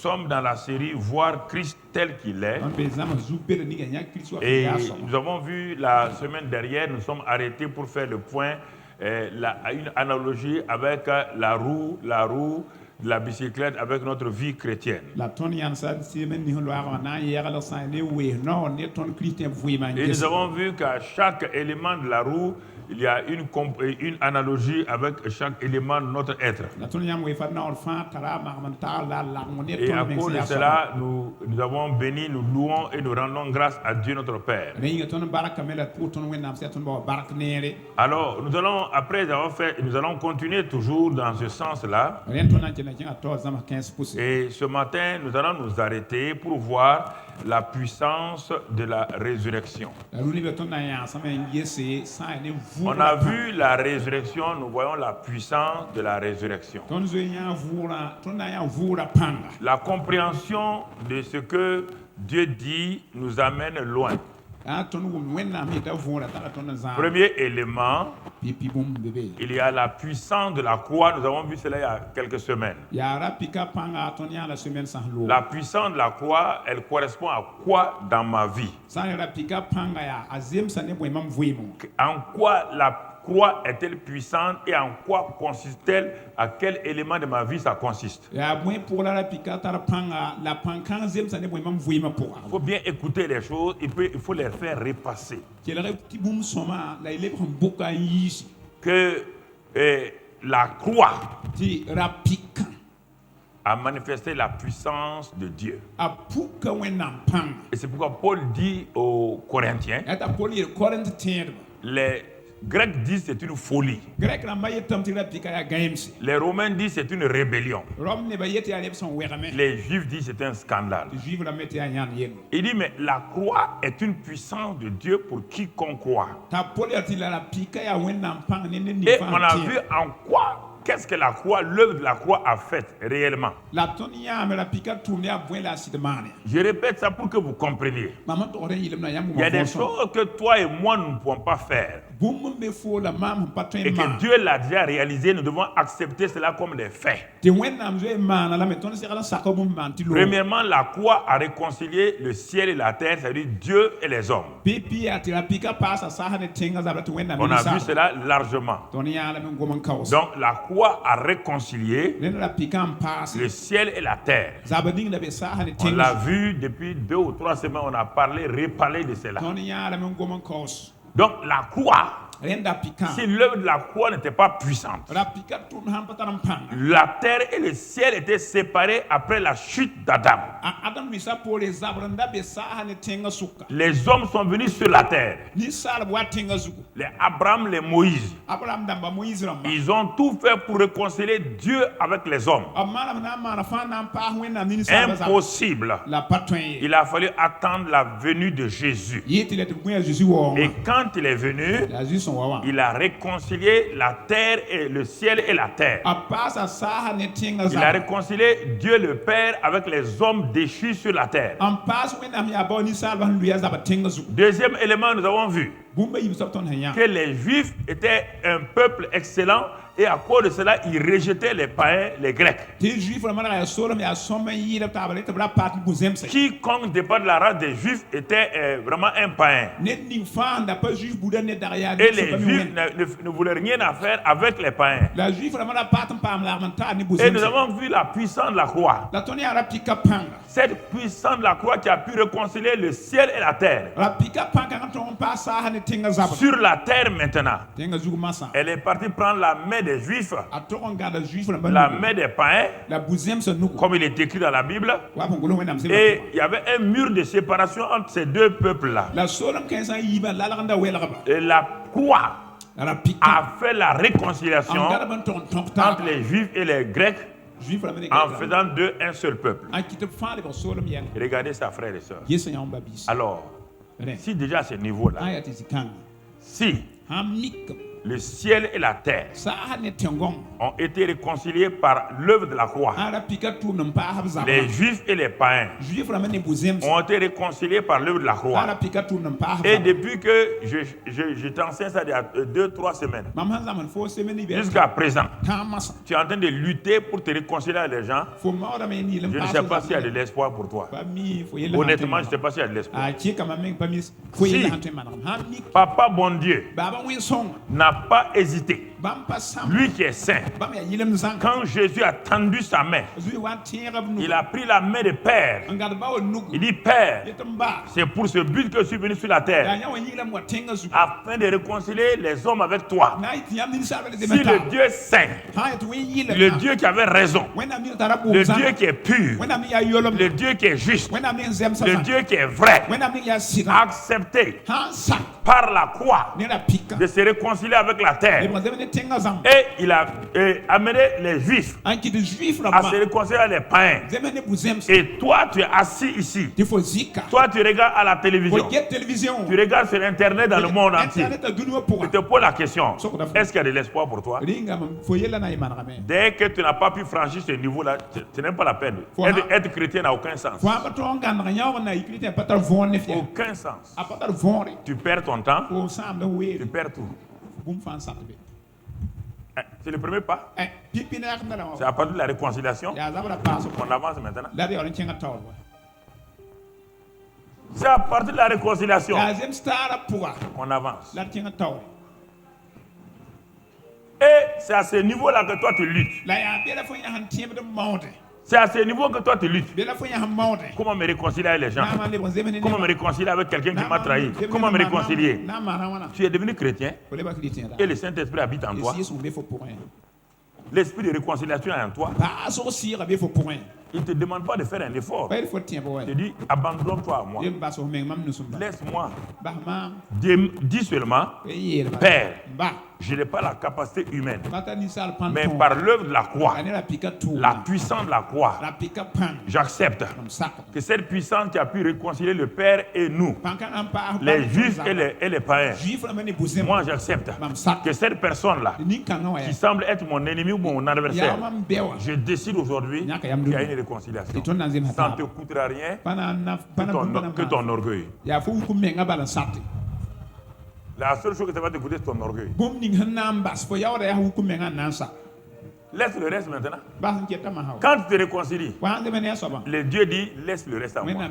sommes dans la série Voir Christ tel qu'il est. Et nous avons vu la semaine dernière, nous sommes arrêtés pour faire le point, une analogie avec la roue de la bicyclette avec notre vie chrétienne. Et nous avons vu qu'à chaque élément de la roue, il y a une analogie avec chaque élément de notre être. Et à cause de cela, nous avons béni, nous louons et nous rendons grâce à Dieu notre Père. Alors, nous allons continuer toujours dans ce sens-là. Et ce matin, nous allons nous arrêter pour voir la puissance de la résurrection. On a vu la résurrection, nous voyons la puissance de la résurrection. La compréhension de ce que Dieu dit nous amène loin. Premier élément, il y a la puissance de la croix. Nous avons vu cela il y a quelques semaines. La puissance de la croix, elle correspond à quoi dans ma vie? En quoi la croix est-elle puissante et en quoi consiste-t-elle? À quel élément de ma vie ça consiste? Il faut bien écouter les choses, il faut les faire repasser. Que la croix a manifesté la puissance de Dieu. Et c'est pourquoi Paul dit aux Corinthiens, les Grecs disent c'est une folie. Les Romains disent c'est une rébellion. Les Juifs disent c'est un scandale. Il dit mais la croix est une puissance de Dieu pour quiconque croit. Et on a vu en quoi. Qu'est-ce que la croix, l'œuvre de la croix a fait réellement? Je répète ça pour que vous compreniez. Il y a des choses que toi et moi nous ne pouvons pas faire. Et que Dieu l'a déjà réalisé, nous devons accepter cela comme des faits. Premièrement, la croix a réconcilié le ciel et la terre, c'est-à-dire Dieu et les hommes. On a vu cela largement. Donc la croix a réconcilié le ciel et la terre. On l'a vu depuis 2 ou 3 semaines, on a reparlé de cela. Donc la croix, si l'œuvre de la croix n'était pas puissante, la terre et le ciel étaient séparés après la chute d'Adam. Les hommes sont venus sur la terre. Les Abraham, les Moïse. Ils ont tout fait pour réconcilier Dieu avec les hommes. Impossible. Il a fallu attendre la venue de Jésus. Et quand il est venu, il a réconcilié la terre et le ciel et la terre. Il a réconcilié Dieu le Père avec les hommes déchus sur la terre. Deuxième élément, nous avons vu que les Juifs étaient un peuple excellent. Et à cause de cela, ils rejetaient les païens, les Grecs. Quiconque dépend de la race des Juifs était vraiment un païen. Et les Juifs ne voulaient rien à faire avec les païens. Et nous avons vu la puissance de la croix. Cette puissance de la croix qui a pu réconcilier le ciel et la terre. Sur la terre maintenant. Elle est partie prendre la main des Juifs, la main des païens, comme il est écrit dans la Bible, et il y avait un mur de séparation entre ces deux peuples-là. Et la croix a fait la réconciliation entre les Juifs et les Grecs en faisant d'eux un seul peuple. Regardez ça, frères et sœurs. Alors, si déjà à ce niveau-là, si le ciel et la terre ont été réconciliés par l'œuvre de la croix. Les Juifs et les païens ont été réconciliés par l'œuvre de la croix. Et depuis que je t'enseigne ça il y a 2-3 semaines, jusqu'à présent, tu es en train de lutter pour te réconcilier avec les gens. Je ne sais pas s'il y a de l'espoir pour toi. Honnêtement, je ne sais pas s'il y a de l'espoir. Si Papa bon Dieu n'a pas hésité, lui qui est saint, quand Jésus a tendu sa main, il a pris la main de Père. Il dit, Père, c'est pour ce but que je suis venu sur la terre, afin de réconcilier les hommes avec toi. Si le Dieu est saint, le Dieu qui avait raison, le Dieu qui est pur, le Dieu qui est juste, le Dieu qui est vrai, a accepté par la croix de se réconcilier avec la terre. Et il a amené les Juifs à se réconcilier avec les païens. Et toi, tu es assis ici. Toi, tu regardes à la télévision. Tu regardes sur Internet dans le monde entier. Je te pose la question. Est-ce qu'il y a de l'espoir pour toi? Dès que tu n'as pas pu franchir ce niveau-là, ce n'est pas la peine. Être chrétien n'a aucun sens. Aucun sens. Tu perds ton temps. Tu perds tout. C'est le premier pas. C'est à partir de la réconciliation qu'on avance maintenant. C'est à partir de la réconciliation qu'on avance. Et c'est à ce niveau-là que toi tu luttes. C'est à ce niveau que toi tu luttes. Comment me réconcilier avec les gens? Comment me réconcilier avec quelqu'un qui m'a trahi? Comment me réconcilier? Tu es devenu chrétien et le Saint-Esprit habite en toi. L'esprit de réconciliation est en toi. Il ne te demande pas de faire un effort. Il te dit, abandonne-toi à moi. Laisse-moi. Dis seulement, Père, je n'ai pas la capacité humaine. Mais par l'œuvre de la croix, la puissance de la croix, j'accepte que cette puissance qui a pu réconcilier le Père et nous, les Juifs et les païens, moi j'accepte que cette personne-là, qui semble être mon ennemi ou mon adversaire, je décide aujourd'hui qu'il y a une réconciliation. Ça ne te coûtera rien que ton orgueil. La seule chose que ça va te coûter, c'est ton orgueil. Laisse le reste maintenant. Quand tu te réconcilies, le Dieu dit laisse le reste à moi.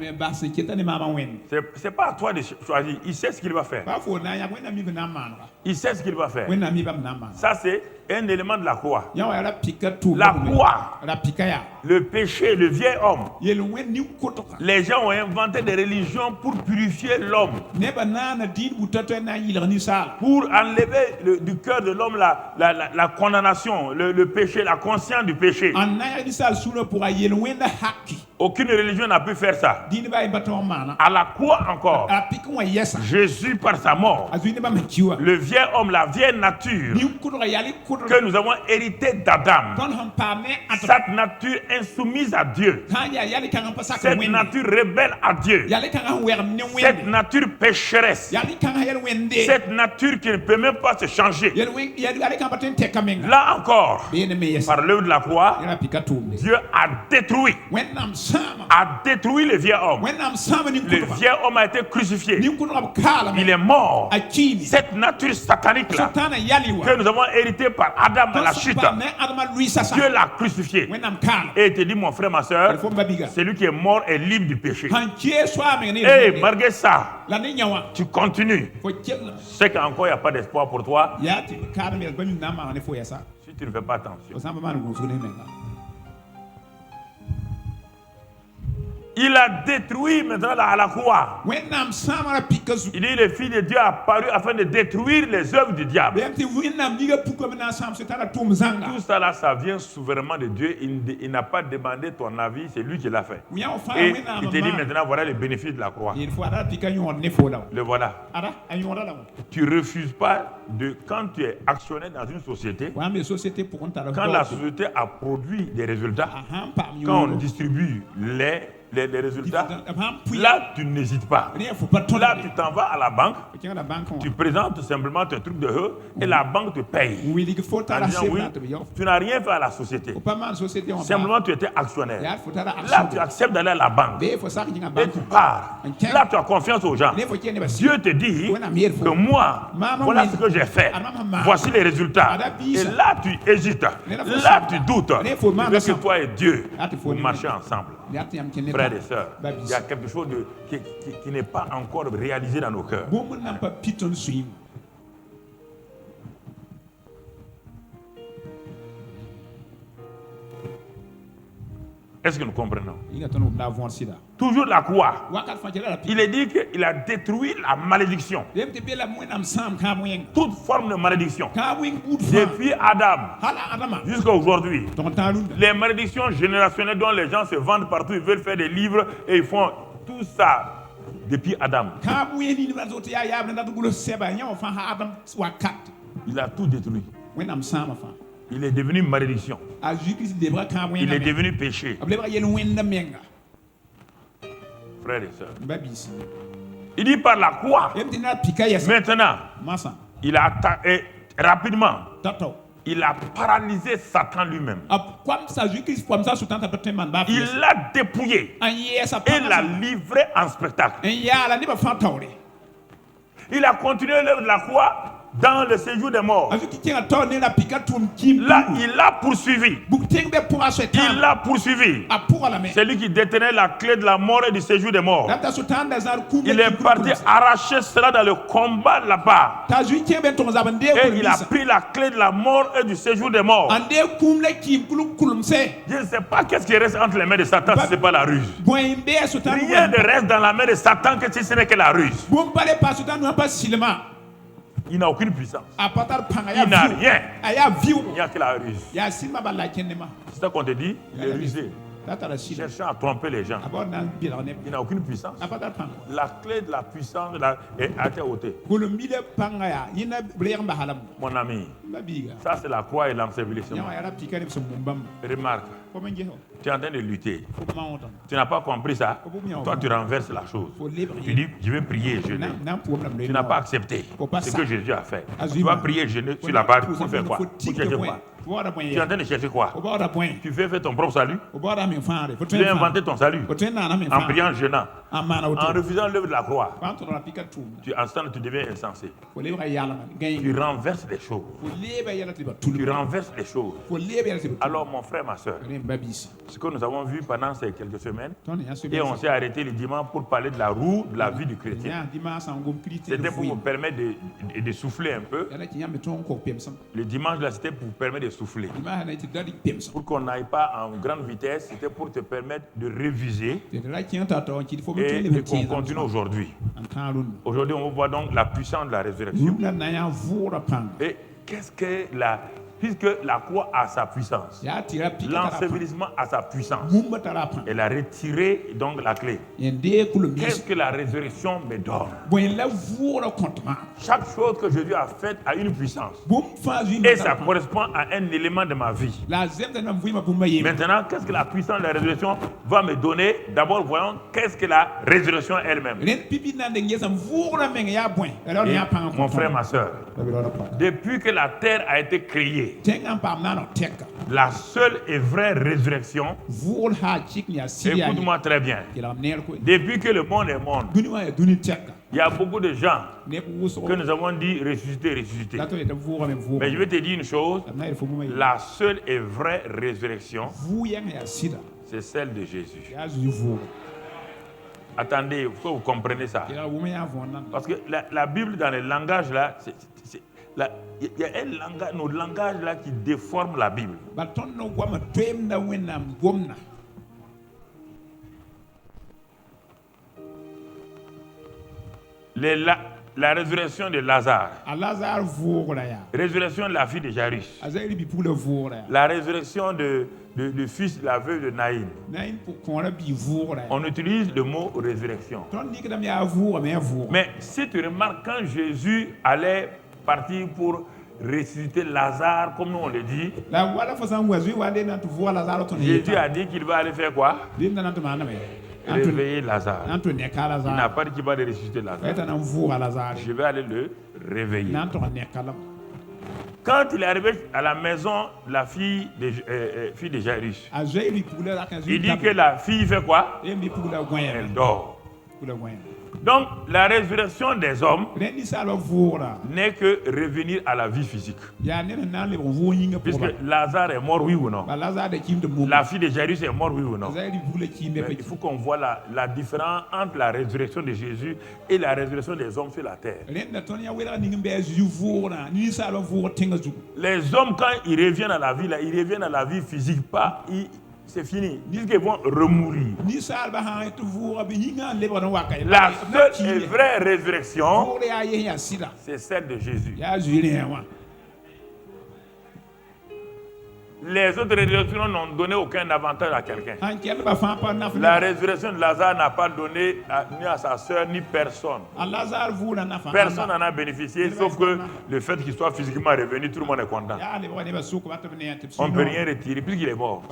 C'est pas à toi de choisir. Il sait ce qu'il va faire. Il sait ce qu'il va faire. Ça, c'est un élément de la croix. La croix, le péché, le vieil homme. Les gens ont inventé des religions pour purifier l'homme. Pour enlever du cœur de l'homme la condamnation, le péché, la conscience du péché. Aucune religion n'a pu faire ça. À la croix encore, Jésus par sa mort, le vieil homme, la vieille nature que nous avons hérité d'Adam, cette nature insoumise à Dieu, cette nature rebelle à Dieu, cette nature pécheresse, cette nature qui ne peut même pas se changer. Là encore, par l'œuvre de la croix, Dieu a détruit le vieil homme. Le vieil homme a été crucifié. Il est mort. Cette nature satanique-là que nous avons hérité par Adam à la chute, Dieu l'a crucifié. Et il te dit, mon frère, ma soeur, celui qui est mort est libre du péché. Et malgré ça, tu continues. C'est qu'encore il n'y a pas d'espoir pour toi si tu ne fais pas attention. Il a détruit maintenant à la croix. Il dit le Fils de Dieu a apparu afin de détruire les œuvres du diable. Tout ça là, ça vient souverainement de Dieu. Il n'a pas demandé ton avis, c'est lui qui l'a fait. Et il te dit maintenant, voilà les bénéfices de la croix. Le voilà. Tu ne refuses pas quand tu es actionnaire dans une société, quand la société a produit des résultats, quand on distribue lait, les résultats, là tu n'hésites pas. Là tu t'en vas à la banque, tu présentes simplement tes trucs de eux et la banque te paye. En disant oui, tu n'as rien fait à la société. Simplement tu étais actionnaire. Là tu acceptes d'aller à la banque et tu pars. Là tu as confiance aux gens. Dieu te dit que moi, voilà ce que j'ai fait. Voici les résultats. Et là tu hésites. Là tu doutes. Tu veux que toi et Dieu vous marchez ensemble. Frères et sœurs, il y a quelque chose qui n'est pas encore réalisé dans nos cœurs. Est-ce que nous comprenons? Toujours la croix. Il est dit qu'il a détruit la malédiction. Toute forme de malédiction. Depuis Adam jusqu'à aujourd'hui. Les malédictions générationnelles dont les gens se vendent partout, ils veulent faire des livres et ils font tout ça depuis Adam. Il a tout détruit. Il est devenu malédiction. Il est devenu péché. Frères et sœurs. Il dit par la croix. Maintenant, il a rapidement, il a paralysé Satan lui-même. Il l'a dépouillé et l'a livré en spectacle. Il a continué l'œuvre de la croix dans le séjour des morts. Là, il l'a poursuivi. Il l'a poursuivi. C'est lui qui détenait la clé de la mort et du séjour des morts. Il est parti arracher cela dans le combat là-bas. Et il a pris la clé de la mort et du séjour des morts. Je ne sais pas qu'est-ce qui reste entre les mains de Satan si ce n'est pas la ruse. Rien ne reste dans la main de Satan que si ce n'est que la ruse. Il n'a aucune puissance. Il n'a rien. Il n'y a que la ruse. C'est ça qu'on te dit, il est rusé. Cherchant à tromper les gens. Il n'a aucune puissance. La clé de la puissance a été ôtée. Mon ami, ça c'est la croix et l'ensevelissement. Remarque, tu es en train de lutter. Tu n'as pas compris ça. Toi, tu renverses la chose. Tu dis, je vais prier et jeûner. Tu n'as pas accepté ce que Jésus a fait. Tu vas prier et jeûner sur la barre pour faire quoi? Pour chercher quoi? Tu es en train de chercher quoi? Tu veux faire ton propre salut? Tu veux inventer ton salut en priant, jeûnant, en refusant l'œuvre de la croix. Tu deviens insensé. Tu renverses les choses. Tu renverses les choses. Alors mon frère, ma soeur, ce que nous avons vu pendant ces quelques semaines, et on s'est arrêté le dimanche pour parler de la roue de la vie du chrétien. C'était pour vous permettre de souffler un peu. Le dimanche, là, c'était pour vous permettre de souffler. Pour qu'on n'aille pas en grande vitesse, c'était pour te permettre de réviser et qu'on continue aujourd'hui. Aujourd'hui, on voit donc la puissance de la résurrection. Et qu'est-ce que puisque la croix a sa puissance, l'ensevelissement a sa puissance, elle a retiré donc la clé. Qu'est-ce que la résurrection me donne? Chaque chose que Jésus a faite a une puissance. Et ça correspond à un élément de ma vie. Maintenant, qu'est-ce que la puissance de la résurrection va me donner? D'abord, voyons qu'est-ce que la résurrection elle-même. Mon frère, ma soeur, depuis que la terre a été créée, la seule et vraie résurrection, écoute-moi très bien, depuis que le monde est monde, il y a beaucoup de gens que nous avons dit ressusciter. Mais je vais te dire une chose, la seule et vraie résurrection, c'est celle de Jésus. Attendez, il faut que vous compreniez ça. Parce que la Bible, dans le langage là, il y a un langage, nos langages là qui déforment la Bible. La résurrection de Lazare. Résurrection de la fille de Jairus. La résurrection du fils de la veuve de Naïn. On utilise le mot résurrection. Mais si tu remarques, quand Jésus allait partir pour ressusciter Lazare, comme nous on le dit, Jésus a dit qu'il va aller faire quoi? réveiller Lazare. Il n'a pas dit qu'il va aller ressusciter Lazare. Je vais aller le réveiller. Quand il est arrivé à la maison, la fille de Jairus, il dit que la fille fait quoi? Elle dort. Donc, la résurrection des hommes n'est que revenir à la vie physique. Puisque Lazare est mort, oui ou non? La fille de Jairus est morte, oui ou non? Mais il faut qu'on voit la différence entre la résurrection de Jésus et la résurrection des hommes sur la terre. Les hommes, quand ils reviennent à la vie, là, ils reviennent à la vie physique, pas... C'est fini. Ils disent qu'ils vont remourir. La seule et vraie résurrection, c'est celle de Jésus. Les autres résurrections n'ont donné aucun avantage à quelqu'un. La résurrection de Lazare n'a pas donné ni à sa soeur ni personne. Personne n'en a bénéficié, sauf que le fait qu'il soit physiquement revenu, tout le monde est content. On ne peut rien retirer puisqu'il est mort.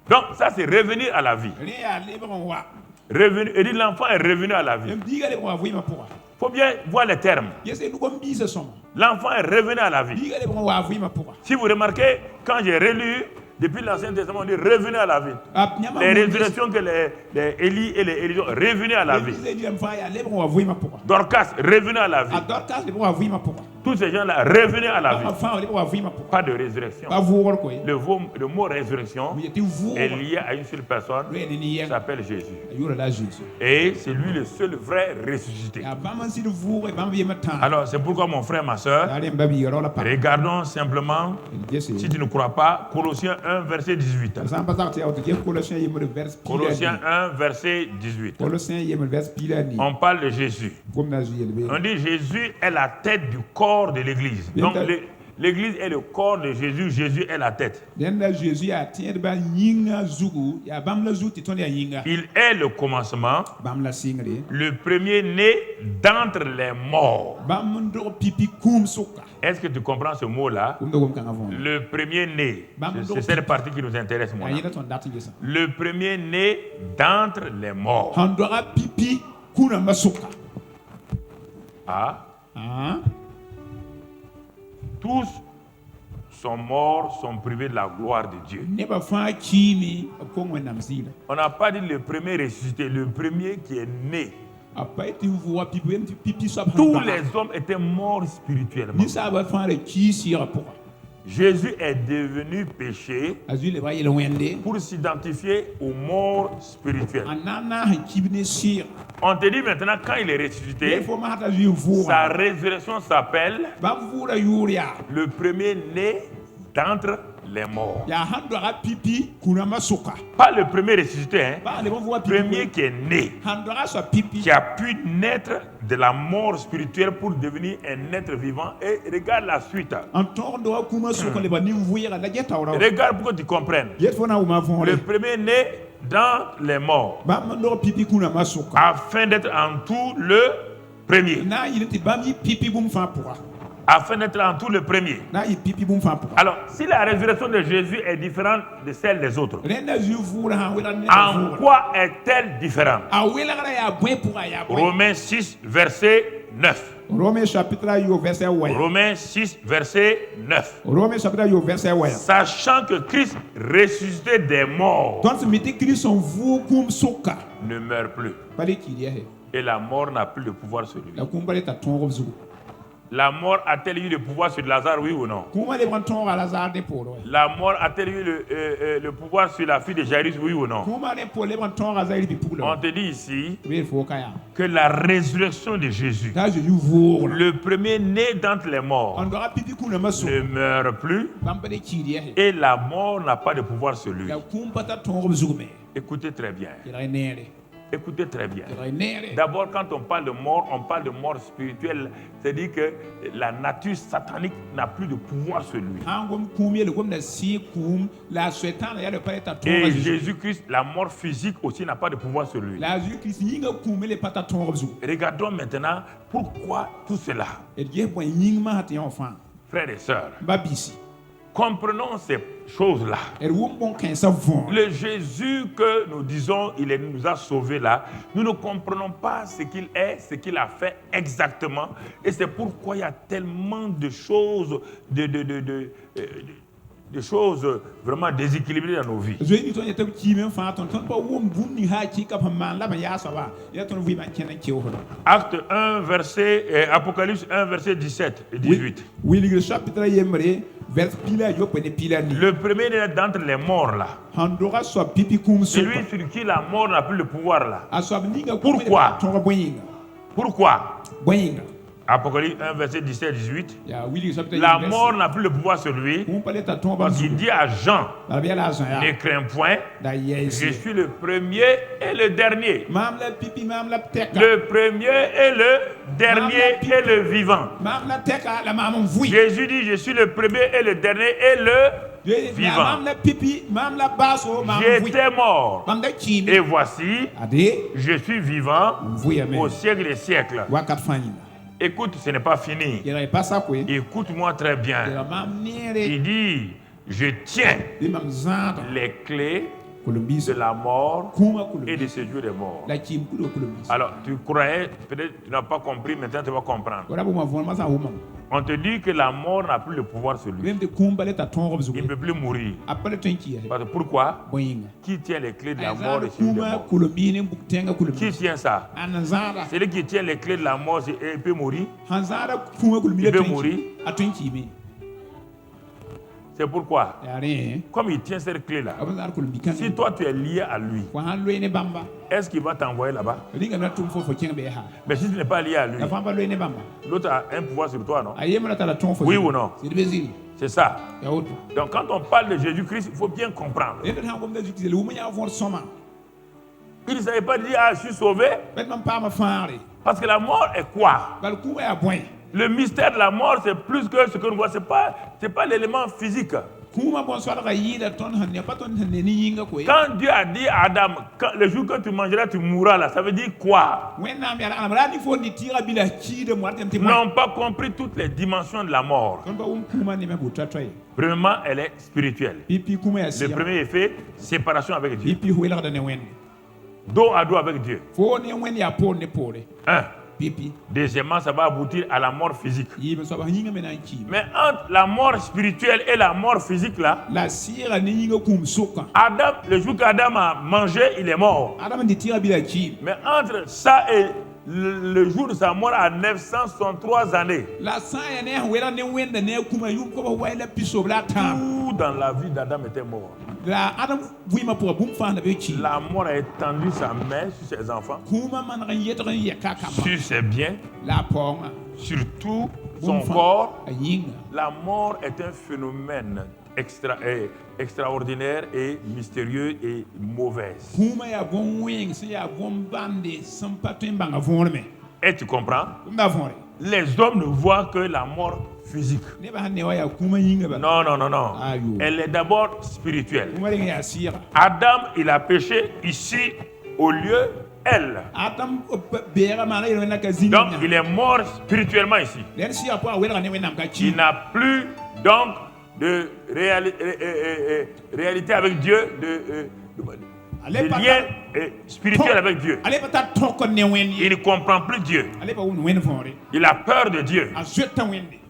Donc ça c'est revenir à la vie. Et dit l'enfant est revenu à la vie. Il faut bien voir les termes. L'enfant est revenu à la vie. Si vous remarquez, quand j'ai relu, depuis l'Ancien Testament, on dit revenu à la vie. Les résurrections que les Élie et les Élisons, revenu à la vie. Dorcas, revenu à la vie. Tous ces gens-là, revenus à la vie. Pas de résurrection. Le mot résurrection est lié à une seule personne qui s'appelle Jésus. Et c'est lui le seul vrai ressuscité. Alors, c'est pourquoi mon frère, ma soeur, regardons simplement, si tu ne crois pas, Colossiens 1, verset 18. Colossiens 1, verset 18. On parle de Jésus. On dit Jésus est la tête du corps de l'Église. Donc l'Église est le corps de Jésus, Jésus est la tête. Il est le commencement, le premier-né d'entre les morts. Est-ce que tu comprends ce mot-là? Le premier-né. C'est cette partie qui nous intéresse, moi. Le premier-né d'entre les morts. Tous sont morts, sont privés de la gloire de Dieu. On n'a pas dit le premier ressuscité, le premier qui est né. Tous les hommes étaient morts spirituellement. Jésus est devenu péché pour s'identifier aux morts spirituels. On te dit maintenant, quand il est ressuscité, sa résurrection s'appelle le premier-né d'entre les morts. Pas le premier ressuscité, hein? Le premier qui est né, qui a pu naître de la mort spirituelle pour devenir un être vivant. Et regarde la suite. Regarde pour que tu comprennes. Le premier né dans les morts, afin d'être en tout le premier. Afin d'être en tout le premier. Alors, si la résurrection de Jésus est différente de celle des autres, en quoi est-elle différente? Romains 6, verset 9. Romains Romains 6, verset 9. Sachant que Christ ressuscité des morts ne meurt plus. Et la mort n'a plus de pouvoir sur lui. La mort a-t-elle eu le pouvoir sur Lazare, oui ou non? La mort a-t-elle eu le pouvoir sur la fille de Jairus, oui ou non? On te dit ici que la résurrection de Jésus, le premier né d'entre les morts, ne meurt plus et la mort n'a pas de pouvoir sur lui. Écoutez très bien. Écoutez très bien. D'abord, quand on parle de mort spirituelle, c'est-à-dire que la nature satanique n'a plus de pouvoir sur lui. Et Jésus-Christ, la mort physique aussi n'a pas de pouvoir sur lui. Regardons maintenant pourquoi tout cela. Frères et sœurs, comprenons ces choses-là. Le Jésus que nous disons, il nous a sauvés là, nous ne comprenons pas ce qu'il est, ce qu'il a fait exactement. Et c'est pourquoi il y a tellement de choses, des choses vraiment déséquilibrées dans nos vies. Acte 1, verset, Apocalypse 1, verset 17 et 18. Le premier d'entre les morts là, celui sur qui la mort n'a plus le pouvoir là. Pourquoi? Pourquoi? Apocalypse 1, verset 17-18. La mort n'a plus le pouvoir sur lui. Parce qu'il dit à Jean, ne crains point, je suis le premier et le dernier. Le premier et le dernier et le vivant. Jésus dit, je suis le premier et le dernier et le vivant. J'étais mort. Et voici, je suis vivant au siècle des siècles. Écoute, ce n'est pas fini. Écoute-moi très bien. Il dit, je tiens les clés de la mort et de séjour des morts. Alors, tu croyais, peut-être tu n'as pas compris, maintenant tu vas comprendre. On te dit que la mort n'a plus le pouvoir sur lui. Il ne peut plus mourir. Parce que pourquoi? Qui tient les clés de la mort et des morts? Qui tient ça? Celui qui tient les clés de la mort, il peut mourir. Il peut mourir. C'est pourquoi, comme il tient cette clé-là, si toi tu es lié à lui, est-ce qu'il va t'envoyer là-bas? Mais si tu n'es pas lié à lui, l'autre a un pouvoir sur toi, non? Oui ou non? C'est ça. Donc quand on parle de Jésus-Christ, il faut bien comprendre. Il ne savait pas dire, ah, je suis sauvé. Parce que la mort est quoi? Le mystère de la mort, c'est plus que ce que nous voyons. Ce n'est pas l'élément physique. Quand Dieu a dit à Adam, le jour que tu mangeras, tu mourras là, ça veut dire quoi? Ils n'ont pas compris toutes les dimensions de la mort. Premièrement, elle est spirituelle. Le premier effet, séparation avec Dieu. Dos à dos avec Dieu. Deuxièmement, ça va aboutir à la mort physique. Mais entre la mort spirituelle et la mort physique là, Adam, le jour qu'Adam a mangé, il est mort. Mais entre ça et le jour de sa mort à 963 années, tout dans la vie d'Adam était mort. La mort a étendu sa main sur ses enfants, sur ses biens, sur tout son corps. La mort est un phénomène extraordinaire et mystérieux et mauvais. Et tu comprends? Les hommes ne voient que la mort physique. Non, non, non, non. Elle est d'abord spirituelle. Adam, il a péché ici au lieu elle. Donc, il est mort spirituellement ici. Il n'a plus donc de réalité avec Dieu, de lien spirituel avec Dieu. Il ne comprend plus Dieu. Il a peur de Dieu.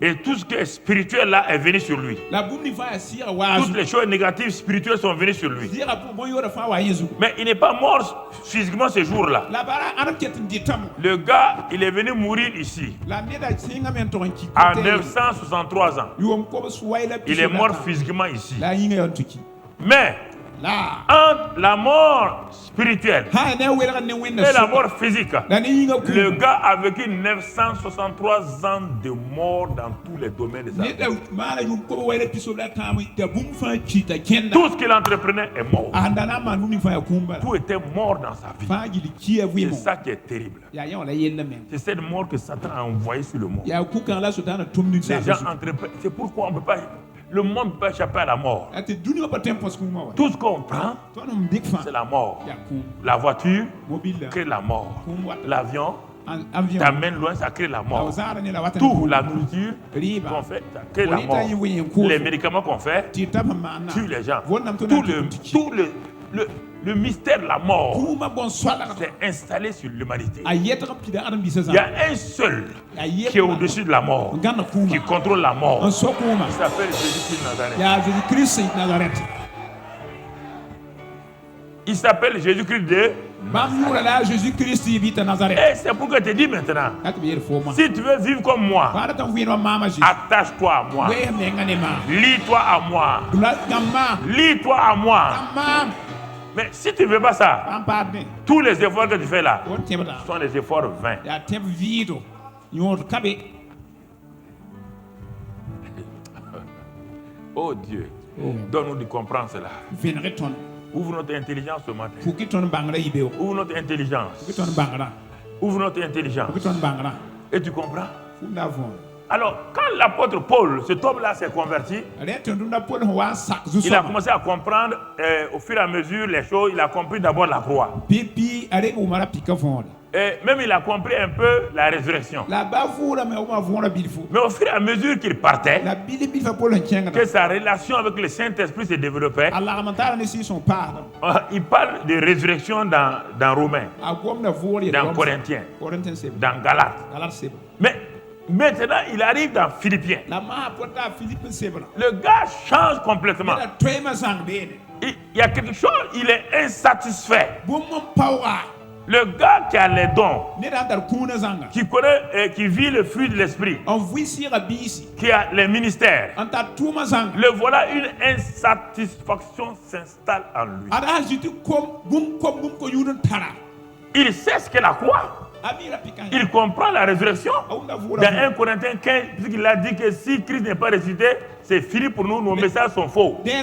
Et tout ce qui est spirituel là est venu sur lui. Toutes les choses négatives spirituelles sont venues sur lui. Mais il n'est pas mort physiquement ce jour-là. Le gars, il est venu mourir ici à 963 ans. Il est mort physiquement ici. Mais entre la mort spirituelle et la mort physique, le gars a vécu 963 ans de mort dans tous les domaines de sa vie. Tout ce qu'il entreprenait est mort. Tout était mort dans sa vie. C'est ça qui est terrible. C'est cette mort que Satan a envoyée sur le monde. Les gens entreprennent. C'est pourquoi on ne peut pas... Le monde ne peut pas échapper à la mort. Tout ce qu'on prend, c'est la mort. La voiture crée la mort. L'avion t'amène loin, ça crée la mort. Tout, la nourriture qu'on fait, ça crée la mort. Les médicaments qu'on fait tuent les gens. Tout le mystère de la mort s'est installé sur l'humanité. Il y a un seul qui est au-dessus de la mort, qui contrôle la mort. Il s'appelle Jésus-Christ de Nazareth. Il s'appelle Jésus-Christ de Nazareth. Et c'est pourquoi je te dis maintenant, si tu veux vivre comme moi, attache-toi à moi. Lis-toi à moi. Lis-toi à moi. Mais si tu ne veux pas ça, tous les efforts que tu fais là sont des efforts vains. Oh Dieu, donne-nous de comprendre cela. Ouvre notre intelligence ce matin. Ouvre notre intelligence. Ouvre notre intelligence. Et tu comprends? Alors, quand l'apôtre Paul, cet homme-là, s'est converti, il a commencé à comprendre au fur et à mesure les choses. Il a compris d'abord la croix. Et même il a compris un peu la résurrection. Mais au fur et à mesure qu'il partait, que sa relation avec le Saint-Esprit se développait, il parle de résurrection dans Romains, dans Corinthiens, dans Galates. Mais maintenant, il arrive dans Philippiens. Le gars change complètement. Il y a quelque chose, il est insatisfait. Le gars qui a les dons, qui connaît, qui vit le fruit de l'esprit, qui a les ministères, le voilà, une insatisfaction s'installe en lui. Il sait ce qu'est la croix. Il comprend la résurrection. Dans 1 Corinthiens 15, puisqu'il a dit que si Christ n'est pas ressuscité, c'est fini pour nous, nos messages sont faux. Est-ce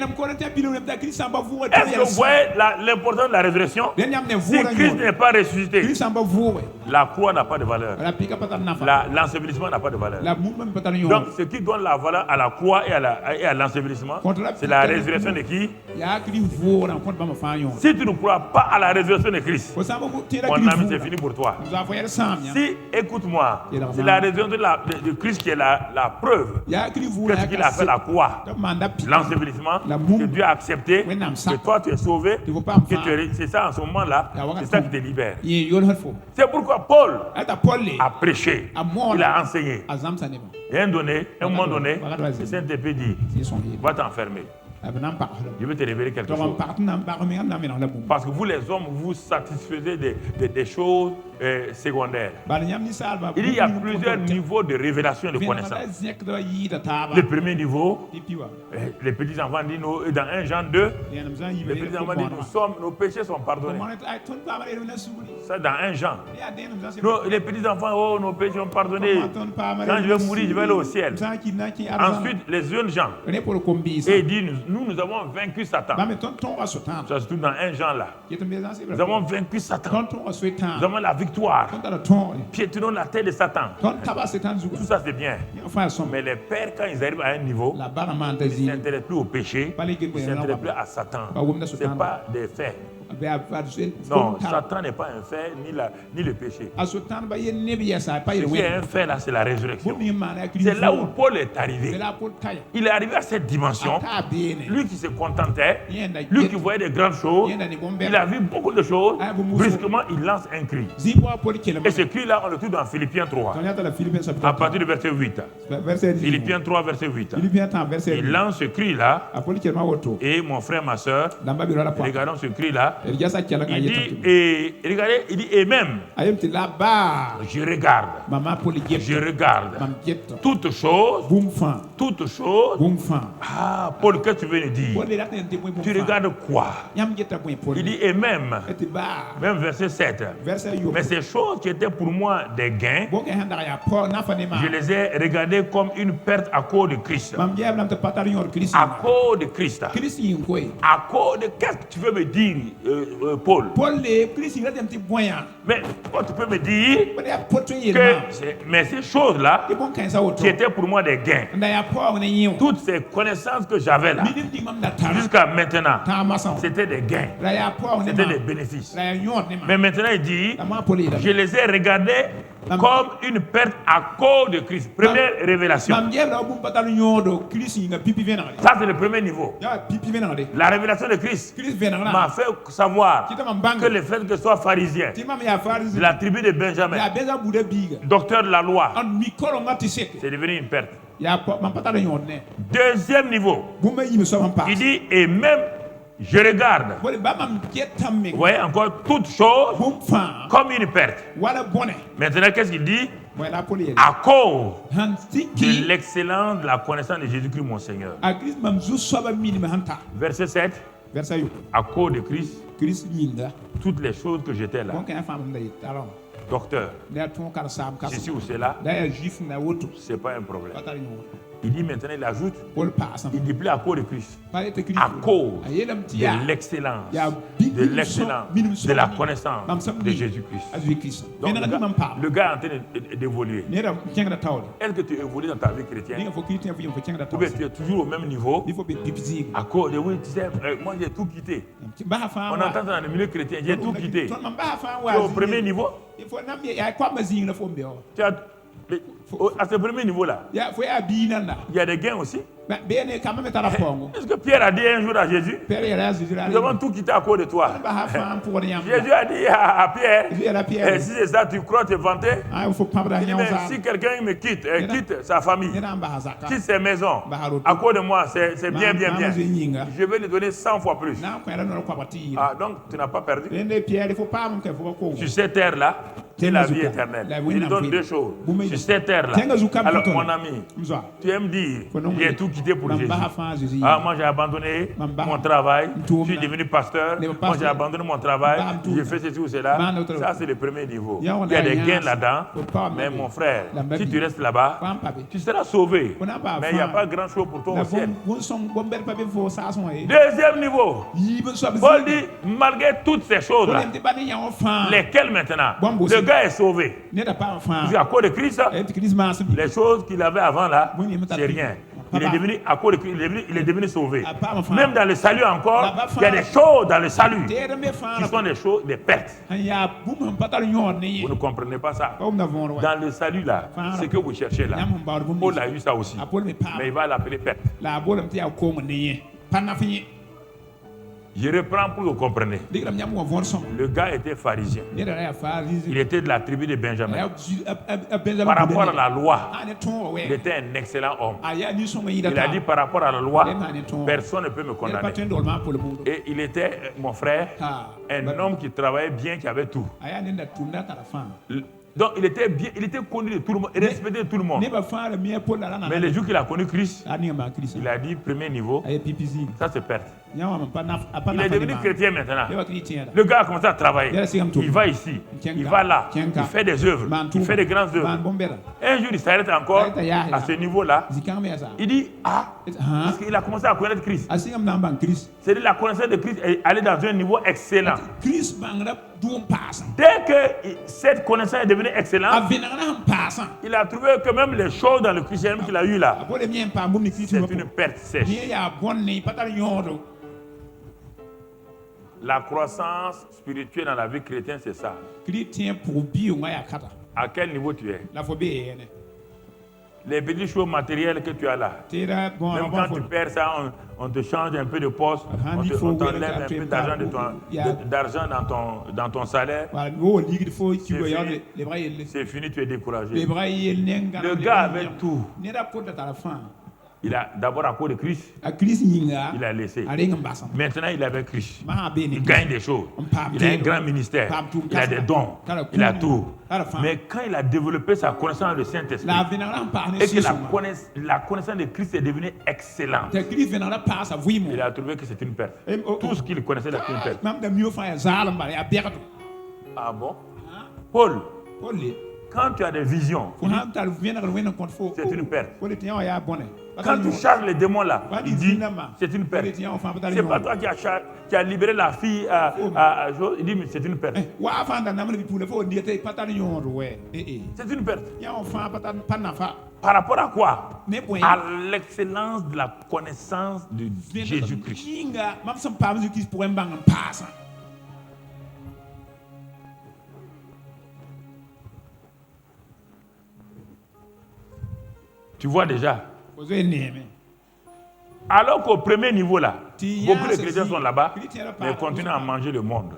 que vous voyez l'importance de la résurrection? Si Christ n'est pas ressuscité, la croix n'a pas de valeur. L'ensevelissement n'a pas de valeur. Donc, ce qui donne la valeur à la croix et à l'ensevelissement, c'est la résurrection de qui? Si tu ne crois pas à la résurrection de Christ, mon ami, c'est fini pour toi. Si, écoute-moi, c'est la résurrection de Christ qui est la preuve que ce qu'il a fait la croix, l'ensevelissement, que Dieu a accepté, que toi tu es sauvé, c'est ça en ce moment-là, c'est ça qui te libère. C'est pourquoi Paul a prêché, il a enseigné. Et à un moment donné, le Saint-Esprit dit, va t'enfermer. Je vais te révéler quelque chose. Parce que vous les hommes, vous satisfaisez des choses secondaires. Il y a plusieurs niveaux de révélation et de connaissance. Le premier niveau, les petits enfants disent, dans 1 Jean 2, les petits enfants disent, nos péchés sont pardonnés. Ça dans 1 Jean. Les petits enfants, nos péchés sont pardonnés. Quand je vais mourir, je vais aller au ciel. Ensuite, les jeunes gens, et ils disent, nous avons vaincu Satan. Ça se trouve dans 1 Jean là. Nous avons vaincu Satan. Nous avons la victoire. Piétinons la tête de Satan. Tout ça c'est bien. Mais les pères, quand ils arrivent à un niveau, ils ne s'intéressent plus au péché, ils ne s'intéressent plus à Satan. Ce n'est pas des faits. Non, Satan n'est pas un fait, ni le péché. Ce qui est un fait là, c'est la résurrection. C'est là où Paul est arrivé. Il est arrivé à cette dimension. Lui qui se contentait, lui qui voyait des grandes choses, il a vu beaucoup de choses. Brusquement, il lance un cri. Et ce cri-là, on le trouve dans Philippiens 3, à partir du verset 8. Philippiens 3, verset 8. Il lance ce cri-là. Et mon frère, ma soeur, regardons ce cri-là. Il dit, et même, je regarde toutes choses. Ah, Paul, qu'est-ce que tu veux nous dire? Tu regardes quoi? Il dit, et même verset 7, mais ces choses qui étaient pour moi des gains, je les ai regardées comme une perte à cause de Christ. À cause de Christ. À cause de qu'est-ce que tu veux me dire, Paul? Mais tu peux me dire que mais ces choses-là qui étaient pour moi des gains, toutes ces connaissances que j'avais là jusqu'à maintenant, c'était des gains, c'était des bénéfices. Mais maintenant il dit, je les ai regardés comme une perte à cause de Christ. Première révélation. Ça, c'est le premier niveau. La révélation de Christ m'a fait savoir que le fait que je sois pharisien, de la tribu de Benjamin, docteur de la loi, c'est devenu une perte. Deuxième niveau, il dit, et même je regarde, vous voyez encore toute chose comme une perte. Maintenant, qu'est-ce qu'il dit? À cause de l'excellence de la connaissance de Jésus-Christ, mon Seigneur. Verset 7. À cause de Christ, toutes les choses que j'étais là, docteur, ceci ou cela, c'est pas un problème. Il dit maintenant, il ajoute, il dit plus à cause de Christ, à cause de l'excellence, de la connaissance de Jésus-Christ. Donc le gars est en train d'évoluer. Est-ce que tu évolues dans ta vie chrétienne? Ou bien tu es toujours au même niveau? À cause de, oui, tu sais, moi j'ai tout quitté. On entend dans le milieu chrétien, j'ai tout quitté. Tu es au premier niveau? À ce premier niveau-là, il y a des gains aussi. Est-ce que Pierre a dit un jour à Jésus, nous avons tout quitté à cause de toi? Jésus a dit à Pierre, si c'est ça, tu crois te vanter? Il dit, mais si quelqu'un me quitte, quitte sa famille, quitte ses maisons, à cause de moi, c'est bien, bien, bien. Je vais lui donner 100 fois plus. Ah, donc tu n'as pas perdu. Sur cette terre-là, c'est la vie éternelle. Il donne deux choses. Sur cette terre-là, alors mon ami, tu aimes dire, j'ai tout quitté pour Jésus. Ah, moi j'ai abandonné mon travail, je suis devenu pasteur, moi j'ai abandonné mon travail, j'ai fait ceci ou cela. Ça c'est le premier niveau. Il y a des gains là-dedans, mais mon frère, si tu restes là-bas, tu seras sauvé. Mais il n'y a pas grand-chose pour toi au ciel. Deuxième niveau, Paul dit, malgré toutes ces choses-là, lesquelles maintenant, le gars est sauvé. À cause de Christ, les choses qu'il avait avant là, c'est rien. Il est devenu, à cause de Christ, il est devenu sauvé. Même dans le salut encore, il y a des choses dans le salut qui sont des choses, des pertes. Vous ne comprenez pas ça. Dans le salut là, ce que vous cherchez là, Paul a eu ça aussi. Mais il va l'appeler perte. Je reprends pour que vous compreniez. Le gars était pharisien. Il était de la tribu de Benjamin. Par rapport à la loi, il était un excellent homme. Il a dit par rapport à la loi, personne ne peut me condamner. Et il était, mon frère, un homme qui travaillait bien, qui avait tout. Donc il était bien, il était connu de tout le monde, respecté de tout le monde. Mais le jour qu'il a connu Christ, il a dit premier niveau, ça c'est perte. Il est devenu chrétien maintenant. Le gars a commencé à travailler. Il va ici, il va là, il fait des œuvres, il fait des grandes œuvres. Un jour il s'arrête encore à ce niveau-là. Il dit parce qu'il a commencé à connaître Christ. C'est-à-dire la connaissance de Christ est allée dans un niveau excellent. Dès que cette connaissance est devenue excellente, il a trouvé que même les choses dans le christianisme qu'il a eu là, c'est une perte sèche. La croissance spirituelle dans la vie chrétienne, c'est ça. À quel niveau tu es? Les petits choses matérielles que tu as là. Même quand tu perds ça, on te change un peu de poste, on t'enlève un peu d'argent dans ton salaire. C'est fini, tu es découragé. Le gars avait tout. Il a d'abord à cause de Christ, il a laissé. Maintenant, il avait Christ. Il gagne des choses. Il a un grand ministère. Il a des dons. Il a tout. Mais quand il a développé sa connaissance du Saint-Esprit et que la connaissance de Christ est devenue excellente, il a trouvé que c'est une perte. Tout ce qu'il connaissait était une perte. Ah bon? Paul, quand tu as des visions, c'est une perte. Quand tu charges les démons là, il dit c'est une perte. C'est pas toi qui as libéré la fille il dit mais c'est une perte. C'est une perte. Par rapport à quoi? À l'excellence de la connaissance de Jésus-Christ. Tu vois déjà. Alors qu'au premier niveau là, beaucoup de chrétiens sont là-bas, mais continuent à manger le monde.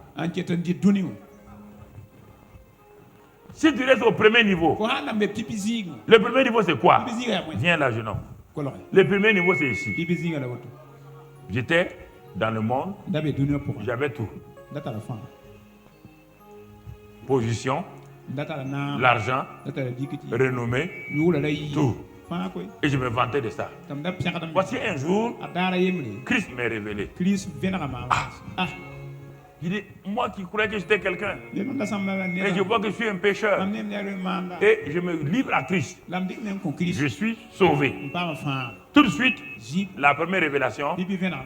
Si tu restes au premier niveau, le premier niveau c'est quoi? Viens là, jeune homme. Le premier niveau c'est ici. J'étais dans le monde, j'avais tout. Position, l'argent, renommée, tout. Et je me vantais de ça. Voici un jour, Christ m'est révélé. Il dit, moi qui croyais que j'étais quelqu'un, et je vois que je suis un pécheur, et je me livre à Christ. Je suis sauvé. Tout de suite, la première révélation,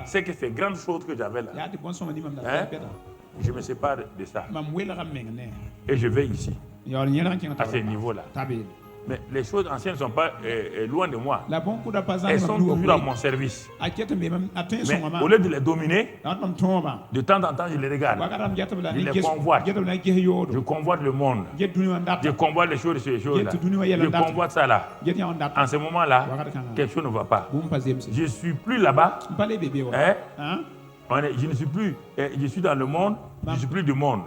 c'est que ces grandes choses que j'avais là, je me sépare de ça. Et je vais ici, à ce niveau-là. Mais les choses anciennes ne sont pas loin de moi. Elles sont toujours à mon service. Mais au lieu de les dominer, de temps en temps, je les regarde. Je les convoite. Je convoite le monde. Je convoite les choses de ces choses-là. Je convoite ça là. En ce moment-là, quelque chose ne va pas. Je ne suis plus là-bas. Je ne suis plus, je suis dans le monde, je ne suis plus du monde.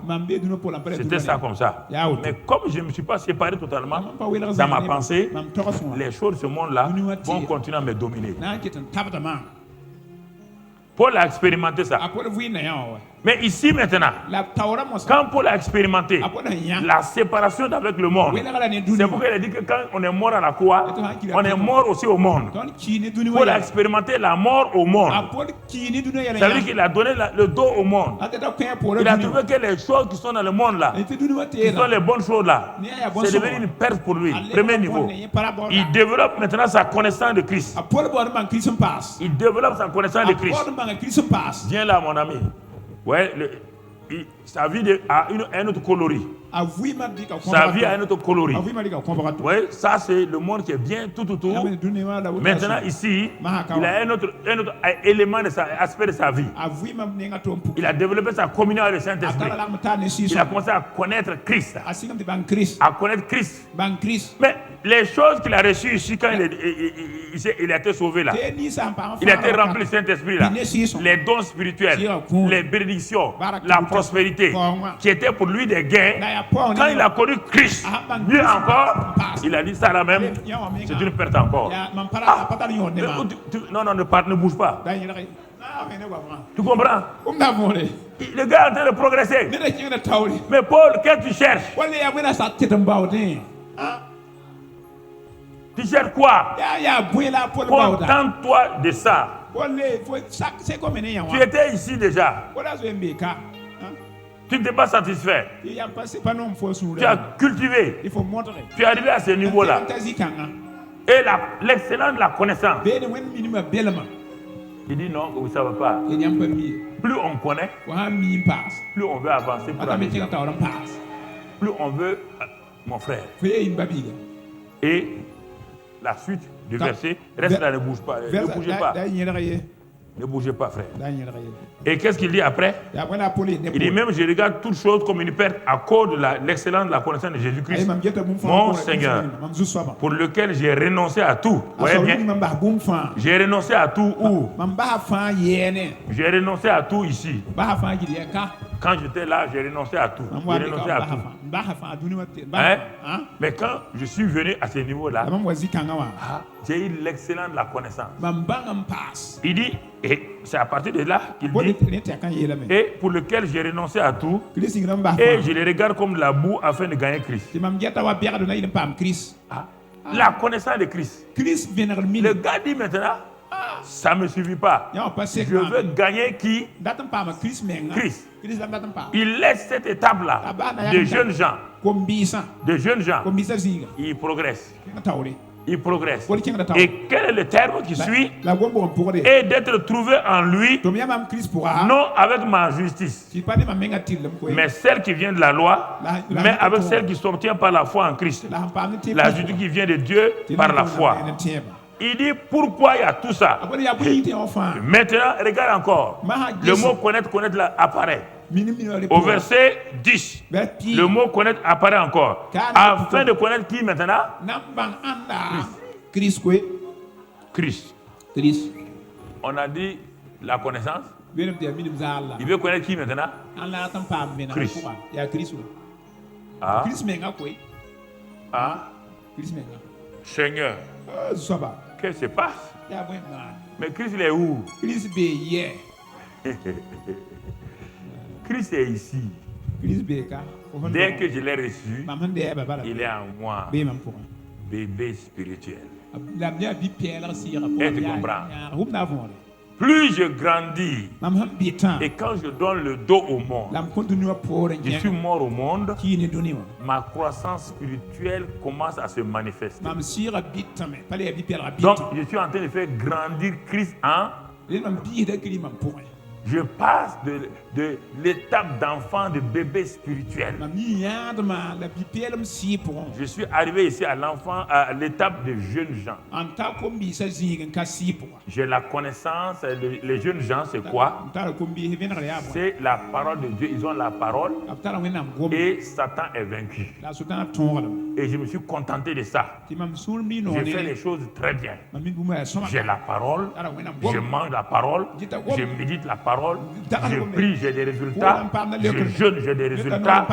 C'était ça comme ça. Mais comme je ne me suis pas séparé totalement, dans ma pensée, les choses de ce monde-là vont continuer à me dominer. Paul a expérimenté ça. Mais ici maintenant, quand Paul a expérimenté la séparation avec le monde, c'est pourquoi il a dit que quand on est mort à la croix, on est mort aussi au monde. Paul a expérimenté la mort au monde. Ça veut dire qu'il a donné le dos au monde. Il a trouvé que les choses qui sont dans le monde là, qui sont les bonnes choses là, c'est devenu une perte pour lui. Premier niveau. Il développe maintenant sa connaissance de Christ. Il développe sa connaissance de Christ. Viens là mon ami. Ouais, sa vie a un autre coloris. Sa vie a un autre coloris. Oui, ça c'est le monde qui est bien tout autour. Maintenant ici, il a un autre élément de aspect de sa vie. Il a développé sa communion avec le Saint-Esprit. Il a commencé à connaître Christ. À connaître Christ. Mais les choses qu'il a reçues ici quand il a été sauvé là, il a été rempli du Saint-Esprit là, les dons spirituels, les bénédictions, la prospérité, qui étaient pour lui des gains. Quand il a connu Christ, mieux encore, il a dit ça là même, c'est une perte encore. Non, ne bouge pas. Tu comprends? Le gars est en train de progresser. Mais Paul, qu'est-ce que tu cherches? Tu cherches quoi? Contente-toi de ça. Tu étais ici déjà. Tu n'étais pas satisfait. Tu as cultivé. Tu es arrivé à ce niveau-là. Et l'excellence de la connaissance. Il dit non, vous ne savez pas. Plus on connaît, plus on veut avancer pour aller. Plus on veut, mon frère. Et la suite du verset, reste là, ne bouge pas. Ne bougez pas. Ne bougez pas, frère. Et qu'est-ce qu'il dit après? Il dit même, je regarde toutes choses comme une perte à cause de l'excellence de la connaissance de Jésus-Christ, mon Seigneur, pour lequel j'ai renoncé à tout. Voyez bien? J'ai renoncé à tout où? J'ai renoncé à tout ici. Quand j'étais là, j'ai renoncé à tout. J'ai renoncé à tout. Mais quand je suis venu à ce niveau-là, j'ai eu l'excellence de la connaissance. Il dit, et c'est à partir de là qu'il dit, et pour lequel j'ai renoncé à tout, et je les regarde comme la boue afin de gagner Christ. La connaissance de Christ. Le gars dit maintenant, ça ne me suffit pas. Je veux gagner qui? Christ. Il laisse cette étape-là de jeunes gens. Il progresse. Il progresse. Et quel est le terme qui suit? Et d'être trouvé en lui, non avec ma justice, mais celle qui vient de la loi, mais avec celle qui s'obtient par la foi en Christ. La justice qui vient de Dieu par la foi. Il dit pourquoi il y a tout ça. Maintenant, regarde encore. Le mot connaître là apparaît. Au verset 10, le mot connaître apparaît encore. Afin de connaître qui maintenant? Christ. On a dit la connaissance. Il veut connaître qui maintenant? Christ. Ah. Ah. Seigneur. Qu'est-ce qui se passe? Mais Christ il est où? Christ est ici. Dès que je l'ai reçu, il est en moi. Bébé spirituel. Et tu comprends? Plus je grandis et quand je donne le dos au monde, je suis mort au monde, ma croissance spirituelle commence à se manifester. Donc je suis en train de faire grandir Christ en... Je passe de l'étape d'enfant, de bébé spirituel. Je suis arrivé ici à l'étape de jeunes gens. J'ai la connaissance. Les jeunes gens, c'est quoi? C'est la parole de Dieu. Ils ont la parole et Satan est vaincu. Et je me suis contenté de ça. Je fais les choses très bien. J'ai la parole, je mange la parole, je médite la parole. Je prie, j'ai des résultats. Je jeûne, j'ai des résultats.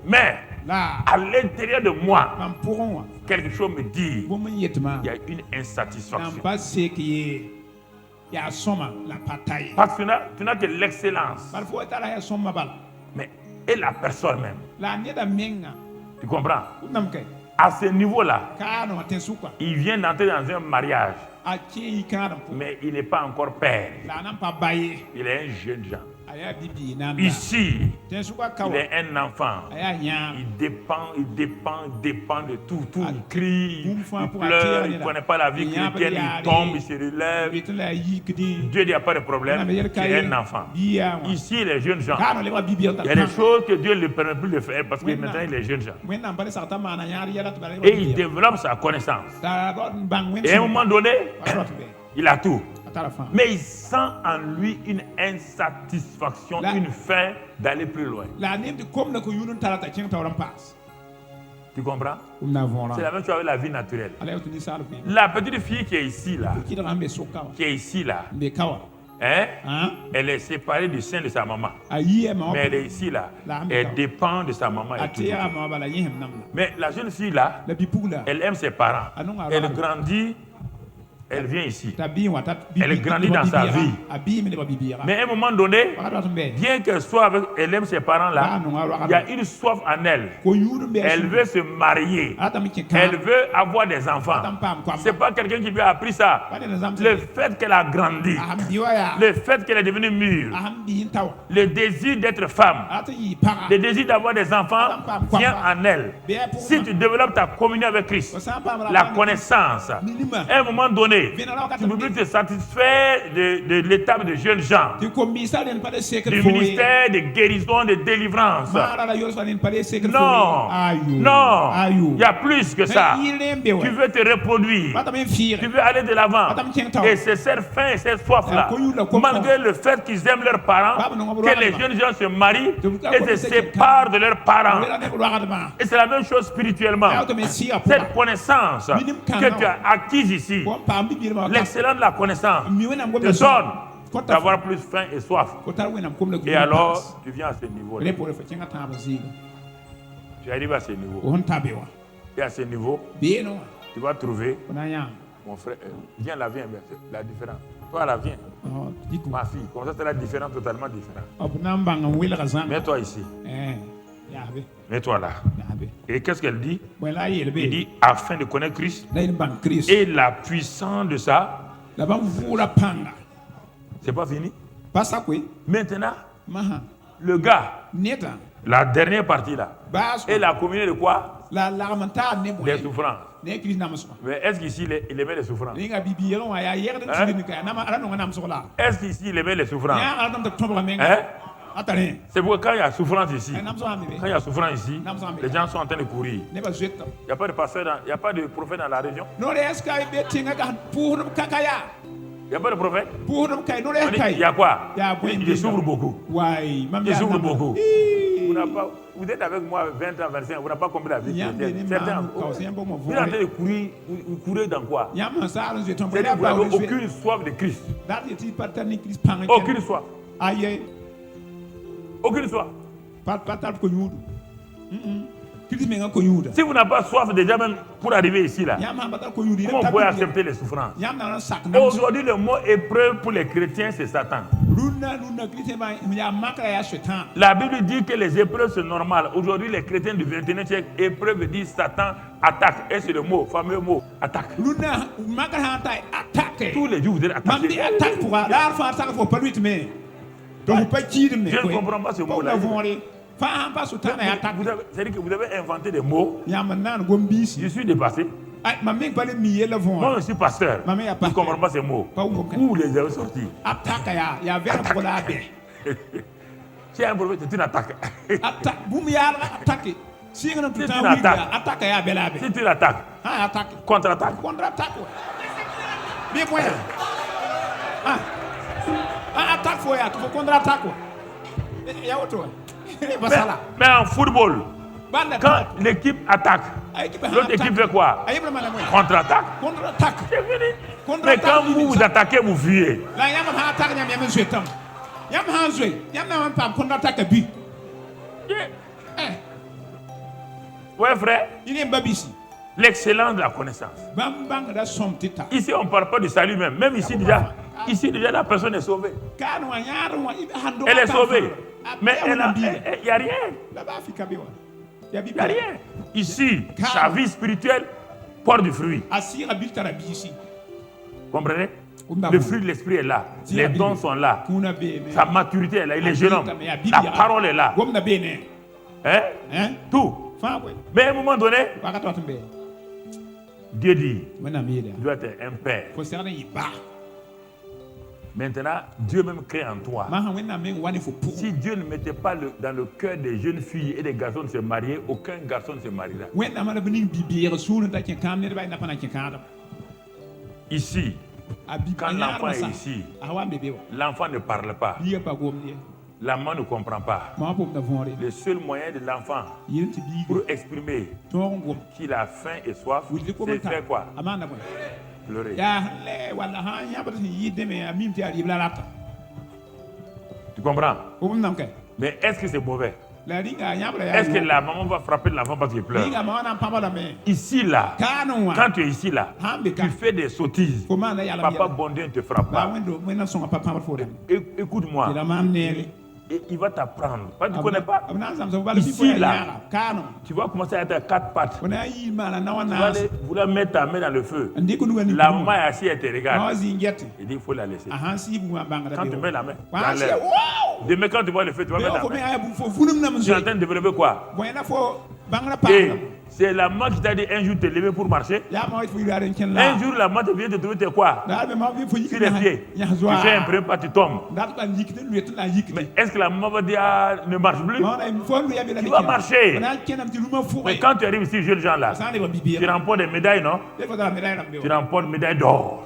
Mais à l'intérieur de moi, quelque chose me dit il y a une insatisfaction. Parce que tu n'as que l'excellence. Mais et la personne même. Tu comprends? À ce niveau-là, il vient d'entrer dans un mariage. Mais il n'est pas encore père. Il est un jeune gens. Ici, il est un enfant. Il dépend de tout. Il crie, il pleure, il ne connaît pas la vie chrétienne, il tombe, il se relève. Dieu dit, il n'y a pas de problème, tu es un enfant. Ici, les jeunes gens, il y a des choses que Dieu ne permet plus de faire parce que maintenant, il est jeune gens. Et il développe sa connaissance. Et à un moment donné, il a tout. Mais il sent en lui une insatisfaction, une faim d'aller plus loin. Tu comprends? C'est la même chose avec la vie naturelle. La petite fille qui est ici là, elle est séparée du sein de sa maman. Mais elle est ici là. Elle dépend de sa maman. Mais la jeune fille là, elle aime ses parents. Elle grandit. Elle vient ici. Elle grandit dans sa vie. Mais à un moment donné, bien qu'elle soit avec, elle aime ses parents là, il y a une soif en elle. Elle veut se marier. Elle veut avoir des enfants. C'est pas quelqu'un qui lui a appris ça. Le fait qu'elle a grandi, le fait qu'elle est devenue mûre, le désir d'être femme, le désir d'avoir des enfants vient en elle. Si tu développes ta communion avec Christ, la connaissance, à un moment donné, tu ne peux plus te satisfaire de l'étape de jeunes gens, du ministère de guérison, de délivrance. Non, il y a plus que ça. Tu veux te reproduire, tu veux aller de l'avant. Et c'est cette faim et cette soif-là, malgré le fait qu'ils aiment leurs parents, que les jeunes gens se marient et se séparent de leurs parents. Et c'est la même chose spirituellement. Cette connaissance que tu as acquise ici, l'excellence de la connaissance te donne d'avoir plus faim et soif. Et alors, tu viens à ce niveau-là. Tu arrives à ce niveau. Et à ce niveau, tu vas trouver, mon frère, viens là, viens, la différence. Toi là, viens. Ma fille, comme ça c'est la différence totalement différente. Mets-toi ici. Mets-toi là. Et qu'est-ce qu'elle dit? Il dit afin de connaître Christ et la puissance de ça. C'est pas fini? Maintenant, le gars, la dernière partie là, et la communion de quoi? Des souffrances. Mais est-ce qu'ici il aimait les souffrances? Est-ce qu'ici il aimait les souffrances? C'est pourquoi quand il y a souffrance ici, les gens sont en train de courir. Il n'y a pas de pasteur, il n'y a pas de prophète dans la région. Il n'y a pas de prophète. Il y a quoi? Il souffre beaucoup. Il souffre beaucoup. Vous vous êtes avec moi 20 ans, 25 ans, vous n'avez pas compris la vie chrétienne. Certains, vous êtes en train de courir, vous courez dans quoi? C'est-à-dire que vous n'avez aucune soif de Christ. Aucune soif. Aucune soif. Si vous n'avez pas soif déjà même pour arriver ici là, comment vous pouvez accepter les souffrances? Aujourd'hui le mot épreuve pour les chrétiens c'est Satan. La Bible dit que les épreuves c'est normal. Aujourd'hui les chrétiens du 21e siècle, épreuve veut dire Satan attaque. Et c'est le mot, fameux mot, attaque. Tous les jours vous êtes attaqués. Je ne comprends pas ce mot là. C'est-à-dire que vous avez inventé des mots. Je suis dépassé. Moi je suis pasteur. Je ne comprends pas ces mots. Où les avez sortis? C'est un prophète, c'est une attaque. C'est une attaque. C'est une attaque. Contre-attaque. Mais en football, quand l'équipe attaque, l'autre équipe fait quoi? Contre-attaque. C'est fini. Mais quand vous attaquez, vous fuyez. Ouais, frère. L'excellence de la connaissance. Ici, on ne parle pas du salut même. Même ici, déjà, la personne est sauvée. Elle est sauvée. Mais il n'y a rien. Il n'y a rien. Ici, sa vie spirituelle porte du fruit. Comprenez? Le fruit de l'esprit est là. Les dons sont là. Sa maturité est là. Il est jeune homme. La parole est là. Hein? Tout. Mais à un moment donné, Dieu dit, tu dois être un père. Maintenant, Dieu même crée en toi. Si Dieu ne mettait pas dans le cœur des jeunes filles et des garçons de se marier, aucun garçon ne se mariera. Ici, quand l'enfant est ici, l'enfant ne parle pas. La main ne comprend pas. Le seul moyen de l'enfant pour exprimer qu'il a faim et soif, c'est faire quoi? Pleurer. Tu comprends? Mais est-ce que c'est mauvais? Est-ce que la maman va frapper l'enfant parce qu'il pleure? Ici là, quand tu es ici là, tu fais des sottises. Papa bon Dieu ne te frappe pas. Écoute-moi. Il va t'apprendre. Tu ne connais pas. Ici, là, tu vas commencer à être à quatre pattes. Tu vas aller vouloir mettre ta main dans le feu. La maman est assise et te regarde. Il dit il faut la laisser. Quand tu mets la main, demain quand tu vois le feu, tu vas mettre la main. Tu es en train de développer quoi? Et c'est la maman qui t'a dit un jour te lever pour marcher. Un jour la maman te vient te trouver t'es quoi? Sur les pieds. Tu fais un premier pas, tu tombes. Mais est-ce que la maman va dire ne marche plus? Tu vas marcher. Mais quand tu arrives ici, jeunes gens là, tu remportes des médailles, non? Tu remportes une médaille d'or.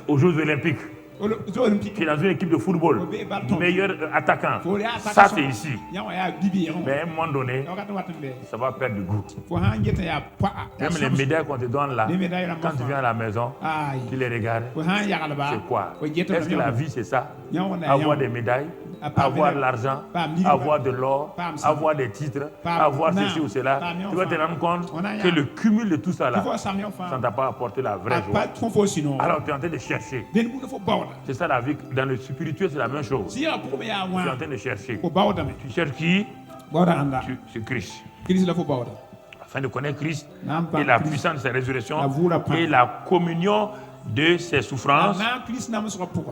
Aux Jeux Olympiques. Tu es dans une équipe de football, meilleur attaquant. Ça c'est ici. Mais à un moment donné, ça va perdre du goût. Même les médailles qu'on te donne là, quand tu viens à la maison, tu les regardes. C'est quoi? Est-ce que la vie c'est ça? Avoir des médailles, avoir l'argent, avoir de l'or, avoir des titres, avoir ceci ou cela. Tu vas te rendre compte que le cumul de tout ça là, ça ne t'a pas apporté la vraie joie. Alors tu es en train de chercher. C'est ça la vie. Dans le spirituel, c'est la même chose. Tu es en train de chercher. Tu cherches qui? C'est Christ. Afin de connaître Christ et la puissance de sa résurrection et la communion de ses souffrances.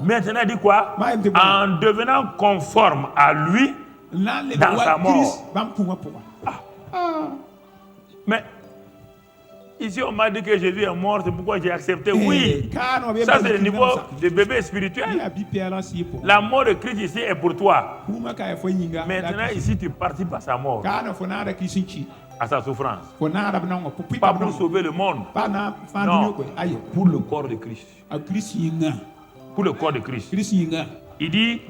Maintenant, il dit quoi? En devenant conforme à lui dans sa mort. Mais ici, on m'a dit que Jésus est mort, c'est pourquoi j'ai accepté. Oui, ça c'est le niveau de bébé spirituel. La mort de Christ ici est pour toi. Maintenant, ici, tu partis par sa mort, à sa souffrance. Pas pour sauver le monde. Non, pour le corps de Christ. Pour le corps de Christ. Il dit,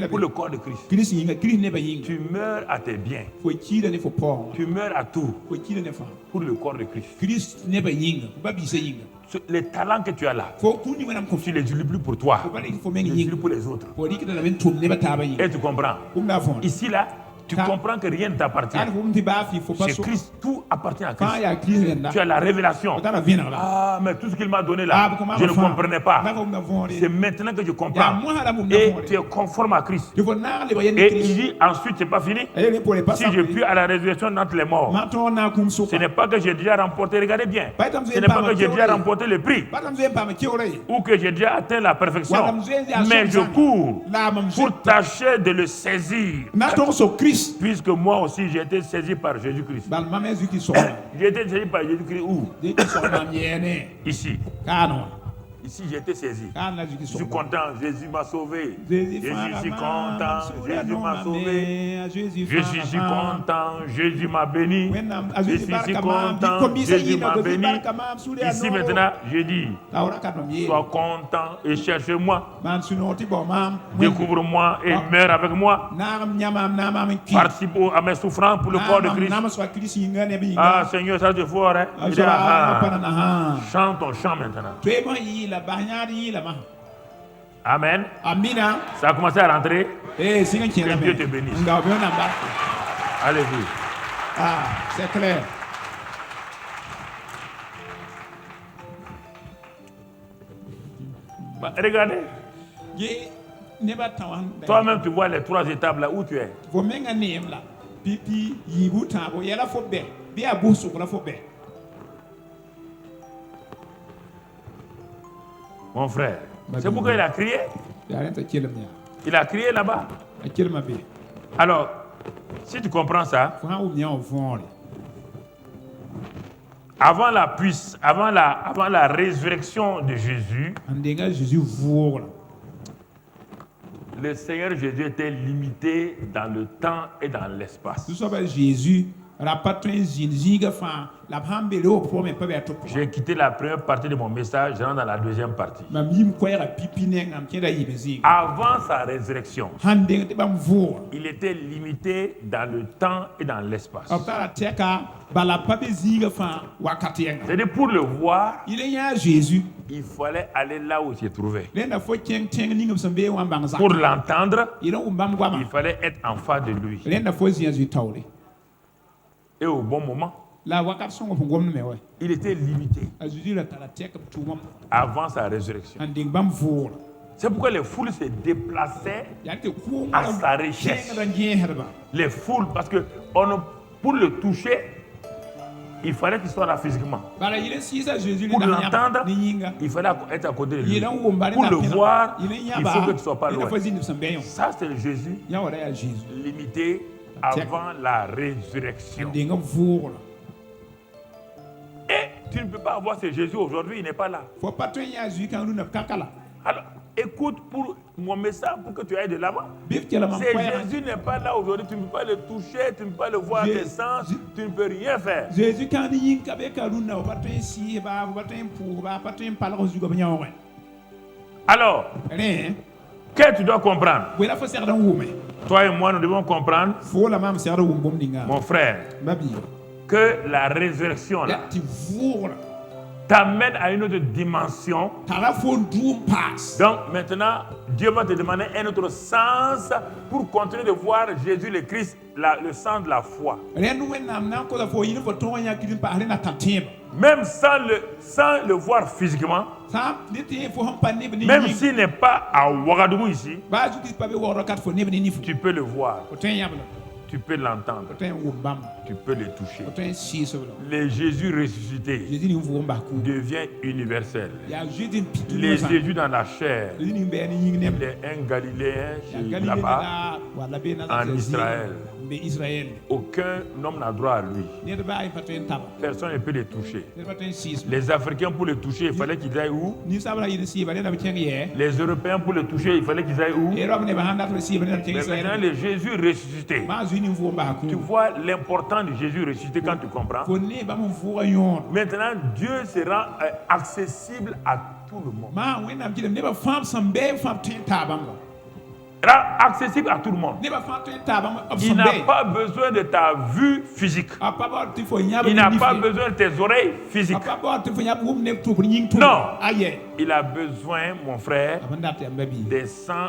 pour le corps de Christ. Tu meurs à tes biens. Tu meurs à tout pour le corps de Christ. Les talents que tu as là, tu les utilises plus pour toi, tu les utilises pour les autres. Et tu comprends? Ici, là, tu comprends que rien ne t'appartient. Chez Christ, tout appartient à Christ. Tu as la révélation. Ah, mais tout ce qu'il m'a donné là, je ne comprenais pas. C'est maintenant que je comprends. Et tu es conforme à Christ. Et il dit ensuite, c'est pas fini. Si je puis à la résurrection d'entre les morts, ce n'est pas que j'ai déjà remporté, regardez bien, ce n'est pas que j'ai déjà remporté le prix ou que j'ai déjà atteint la perfection, mais je cours pour tâcher de le saisir. Puisque moi aussi j'ai été saisi par Jésus-Christ. J'ai été saisi par Jésus-Christ où? Ici. Ici, j'ai été saisi. Je suis content, Jésus m'a sauvé. Je suis content, Jésus m'a sauvé. Je suis content, Jésus m'a béni. Je suis content, Jésus m'a béni. Ici maintenant, je dis, sois content et cherche-moi. Découvre-moi et meurs avec moi. Participe à mes souffrances pour le corps de Christ. Ah Seigneur, ça te fort, hein? Chante ton chant maintenant. Amen. Amina. Ça a commencé à rentrer. Que Dieu te bénisse. Allez-y. Ah, c'est clair. Bah, regardez. Toi-même, tu vois les 3 étapes là où tu es. Mon frère, c'est pourquoi il a crié. Il a crié là-bas. Alors, si tu comprends ça, avant la résurrection de Jésus, le Seigneur Jésus était limité dans le temps et dans l'espace. J'ai quitté la première partie de mon message, je rentre dans la deuxième partie. Avant sa résurrection, il était limité dans le temps et dans l'espace. C'est-à-dire pour le voir, il fallait aller là où il se trouvait. Pour l'entendre, il fallait être en face de lui. Et au bon moment, il était limité avant sa résurrection. C'est pourquoi les foules se déplaçaient à sa richesse. Les foules, parce que pour le toucher, il fallait qu'il soit là physiquement. Pour l'entendre, il fallait être à côté de lui. Pour le voir, il faut que tu ne sois pas loin. Ça, c'est Jésus limité avant la résurrection. Et tu ne peux pas avoir ce Jésus aujourd'hui, il n'est pas là. Alors, écoute pour mon message pour que tu ailles de l'avant. Ce Jésus n'est pas là aujourd'hui, tu ne peux pas le toucher, tu ne peux pas le voir des sens, tu ne peux rien faire. Alors, qu'est-ce que tu dois comprendre? Toi et moi, nous devons comprendre, mon frère, que la résurrection là, t'amène à une autre dimension. Donc maintenant, Dieu va te demander un autre sens pour continuer de voir Jésus le Christ, le sens de la foi. Même sans le voir physiquement, même s'il n'est pas à Ouagadougou ici, tu peux le voir. Tu peux l'entendre. Tu peux le toucher. Le Jésus ressuscité devient universel. Les Jésus dans la chair. Un Galiléen là-bas en Israël. Aucun homme n'a droit à lui. Personne ne peut le toucher. Les Africains pour le toucher, il fallait qu'ils aillent où? Les Européens pour le toucher, il fallait qu'ils aillent où? Mais maintenant le Jésus ressuscité. Tu vois l'importance de Jésus ressuscité quand tu comprends. Maintenant Dieu sera accessible à tout le monde. accessible à tout le monde. Il n'a pas besoin de ta vue physique. Il n'a pas besoin de tes oreilles physiques. Non. Il a besoin, mon frère,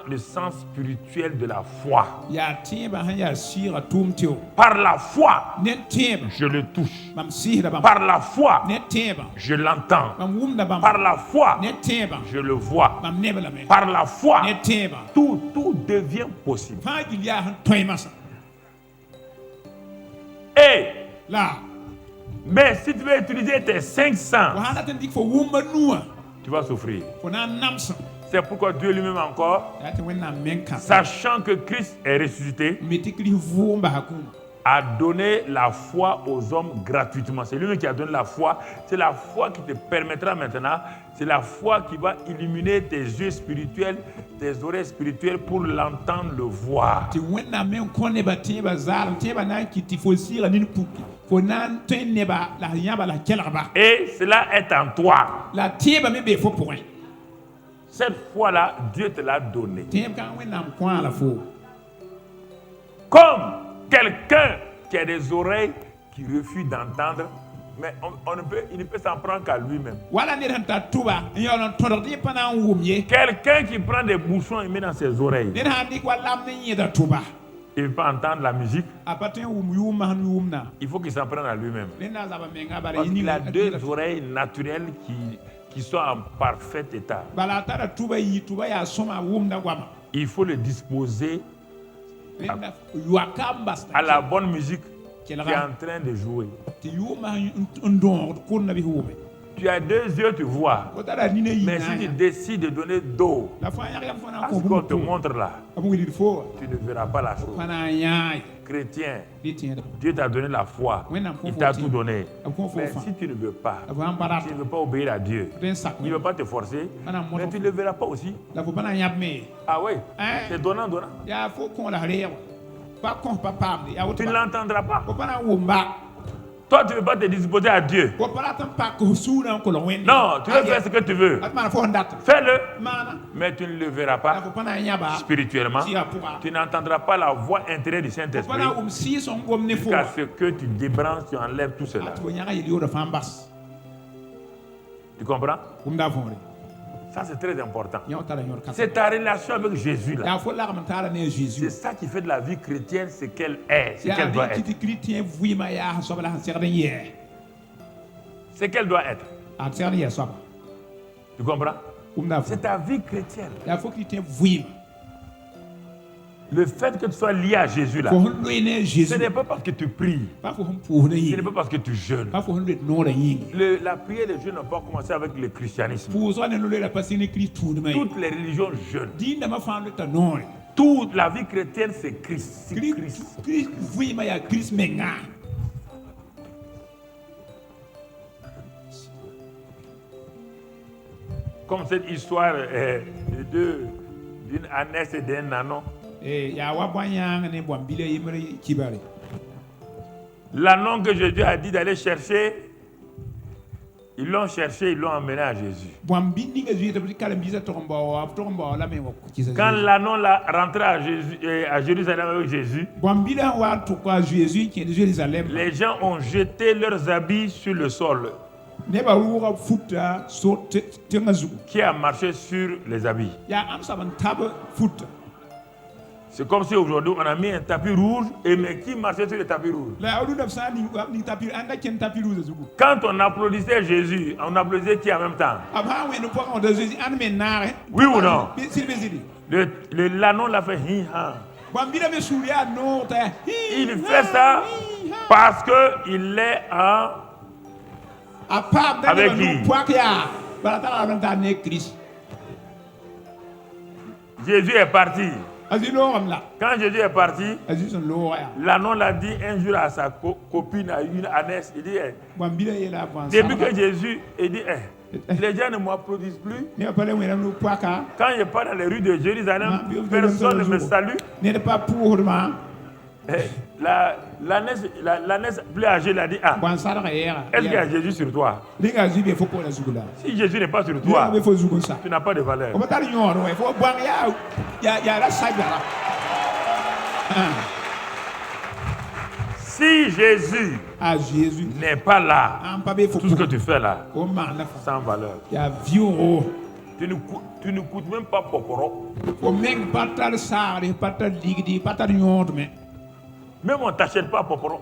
du sens spirituel de la foi. Par la foi, je le touche. Par la foi, je l'entends. Par la foi, je le vois. Par la foi, tout devient possible. Et mais si tu veux utiliser tes 5 sens, tu vas souffrir. C'est pourquoi Dieu lui-même encore, sachant que Christ est ressuscité, a donné la foi aux hommes gratuitement. C'est lui-même qui a donné la foi. C'est la foi qui te permettra maintenant, c'est la foi qui va illuminer tes yeux spirituels, tes oreilles spirituelles pour l'entendre, le voir. Et cela est en toi. Cette foi-là, Dieu te l'a donnée. Comme quelqu'un qui a des oreilles qui refusent d'entendre, mais il ne peut s'en prendre qu'à lui-même. Quelqu'un qui prend des bouchons et met dans ses oreilles, il ne peut pas entendre la musique. Il faut qu'il s'en prenne à lui-même. Parce qu'il a 2 oreilles naturelles qui sont en parfait état. Il faut le disposer à la bonne musique qui est en train de jouer. Tu as 2 yeux, tu vois. Mais si tu décides de donner dos à ce qu'on te montre là, tu ne verras pas la chose. Chrétien, Dieu t'a donné la foi. Il t'a tout donné. Mais si tu ne veux pas, tu ne veux pas obéir à Dieu, il ne veut pas te forcer, mais tu ne le verras pas aussi. Ah oui, c'est donnant. Tu ne l'entendras pas. Toi, tu ne veux pas te disposer à Dieu. Non, tu veux faire ce que tu veux. Fais-le. Mais tu ne le verras pas spirituellement. Tu n'entendras pas la voix intérieure du Saint-Esprit jusqu'à ce que tu débranches, tu enlèves tout cela. Tu comprends? Ça, c'est très important. C'est ta relation avec Jésus là. C'est ça qui fait de la vie chrétienne ce qu'elle est, ce qu'elle doit être. Ce qu'elle doit être. Tu comprends? C'est ta vie chrétienne. Le fait que tu sois lié à Jésus là, ce n'est pas parce que tu pries, ce n'est pas parce que tu jeûnes. La prière et le jeûne n'ont pas commencé avec le christianisme. Toutes les religions jeûnent. Toute la vie chrétienne, c'est Christ. Comme cette histoire d'une ânesse et d'un ânon. L'ânon que Jésus a dit d'aller chercher, ils l'ont cherché, ils l'ont emmené à Jésus. Quand l'ânon rentré à Jérusalem avec Jésus, les gens ont jeté leurs habits sur le sol. Qui a marché sur les habits? C'est comme si aujourd'hui on a mis un tapis rouge et mais qui marchait sur le tapis rouge? Quand on applaudissait Jésus, on applaudissait qui en même temps? Oui ou non? L'ânon l'a fait hi-ha. Il fait ça parce qu'il est avec qui? Jésus est parti. Quand Jésus est parti, l'ânon l'a dit un jour à sa copine, à une ânesse, il dit, depuis que Jésus, il dit, les gens ne m'applaudissent plus. Quand je pars dans les rues de Jérusalem, personne ne me salue. L'ânesse plus âgée l'a dit, est-ce qu'il y a Jésus sur toi? Si Jésus n'est pas sur toi, tu n'as pas de valeur. Si Jésus n'est pas là, tout ce que tu fais là, sans valeur. Tu ne coûtes même pas poporo. Même on ne t'achète pas poporo.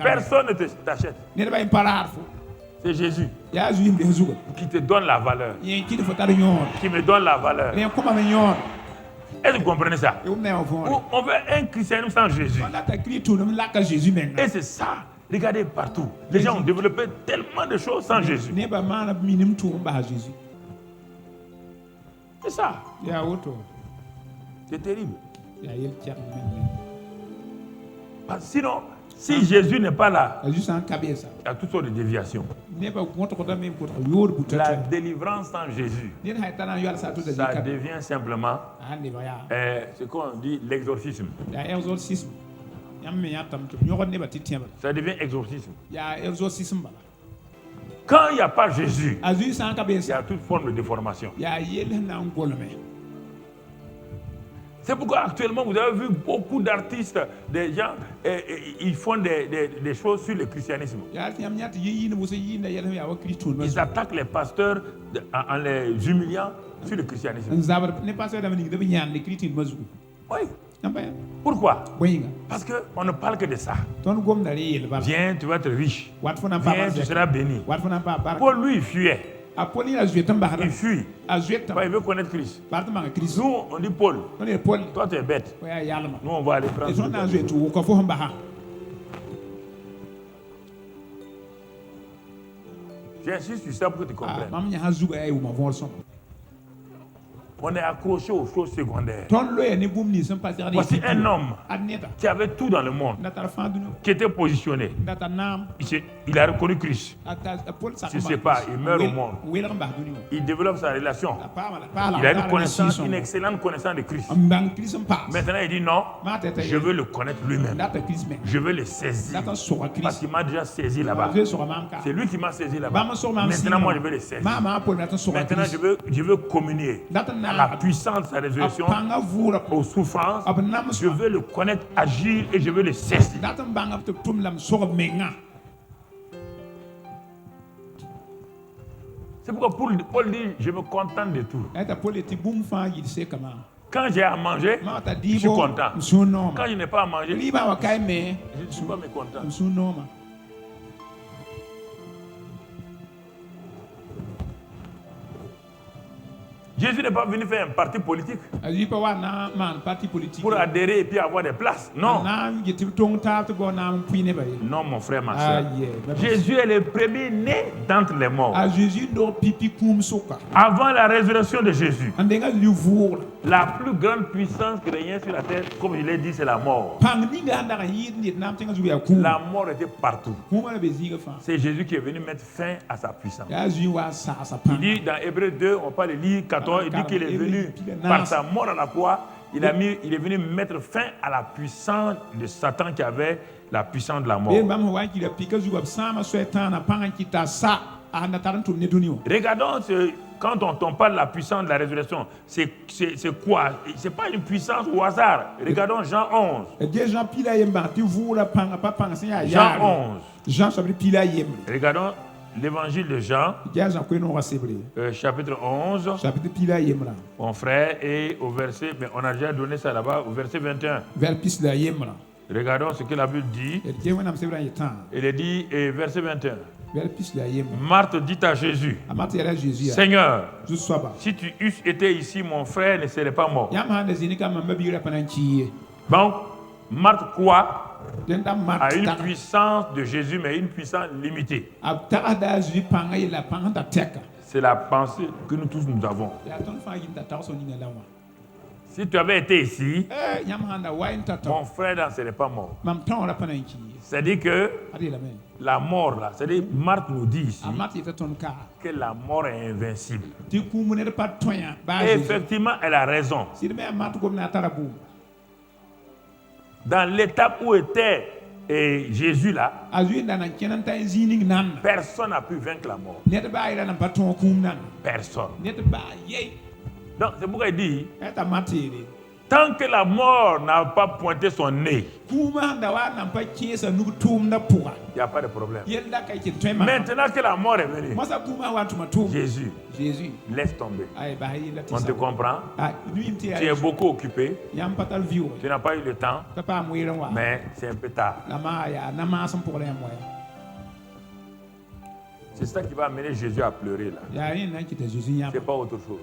Personne ne t'achète. C'est Jésus qui te donne la valeur, qui me donne la valeur. Est-ce que vous comprenez ça? On veut un christianisme sans Jésus. Et c'est ça. Regardez partout. Les gens ont développé tellement de choses sans Jésus. C'est ça. C'est terrible. Sinon, si Jésus n'est pas là, il y a toutes sortes de déviations. La délivrance sans Jésus, ça devient simplement ce qu'on dit l'exorcisme. Ça devient exorcisme. Quand il n'y a pas Jésus, il y a toute forme de déformation. C'est pourquoi actuellement vous avez vu beaucoup d'artistes, des gens, ils font des choses sur le christianisme. Ils attaquent les pasteurs en les humiliant sur le christianisme. Oui. Pourquoi? Parce qu'on ne parle que de ça. Viens, tu vas être riche. Viens, tu seras béni. Paul, lui, il fuyait. Il fuit. Il veut connaître Christ. Nous, on dit Paul. Toi, tu es bête. Nous, on va aller prendre. J'insiste sur ça pour que tu comprennes. On est accroché aux choses secondaires. Voici un homme qui avait tout dans le monde, qui était positionné. Il a reconnu Christ. Je ne sais pas, il meurt au monde. Il développe sa relation. Il a une excellente connaissance de Christ. Maintenant, il dit non, je veux le connaître lui-même. Je veux le saisir. Parce qu'il m'a déjà saisi là-bas. C'est lui qui m'a saisi là-bas. Maintenant, moi, je veux le saisir. Maintenant, je veux communier à la puissance de sa résurrection, aux souffrances. Je veux le connaître, agir et je veux le saisir. C'est pourquoi Paul dit, je me contente de tout. Quand j'ai à manger, je suis content. Quand je n'ai pas à manger, je ne suis pas mécontent. Jésus n'est pas venu faire un parti politique pour adhérer et puis avoir des places. Non. Non, mon frère, ma soeur. Jésus est le premier né d'entre les morts. Avant la résurrection de Jésus, la plus grande puissance qui régnait sur la terre, comme je l'ai dit, c'est la mort. La mort était partout. C'est Jésus qui est venu mettre fin à sa puissance. Il dit dans Hébreux 2, on parle de lire 14, il dit qu'il est venu par sa mort à la croix. Il est venu mettre fin à la puissance de Satan qui avait la puissance de la mort. Regardons, quand on parle de la puissance de la résurrection, c'est quoi? Ce n'est pas une puissance au hasard. Regardons Jean 11. Jean 11. Regardons l'évangile de Jean, chapitre 11, mon frère, et au verset, mais on a déjà donné ça là-bas, au verset 21. Regardons ce que la Bible dit. Elle dit, verset 21. Marthe dit à Jésus, Seigneur, si tu eusses été ici, mon frère ne serait pas mort. Donc, Marthe croit à une puissance de Jésus, mais une puissance limitée. C'est la pensée que nous tous nous avons. Si tu avais été ici, mon frère ne serait pas mort. C'est-à-dire que la mort, là, c'est-à-dire Marthe nous dit ici que la mort est invincible. Et effectivement, elle a raison. Dans l'étape où était Jésus là, personne n'a pu vaincre la mort. Personne. Donc c'est pourquoi il dit, tant que la mort n'a pas pointé son nez, il n'y a pas de problème. Maintenant que la mort est venue, Jésus, laisse tomber. On te comprend? Tu es beaucoup occupé. Tu n'as pas eu le temps. Mais c'est un peu tard. C'est ça qui va amener Jésus à pleurer là. C'est pas autre chose.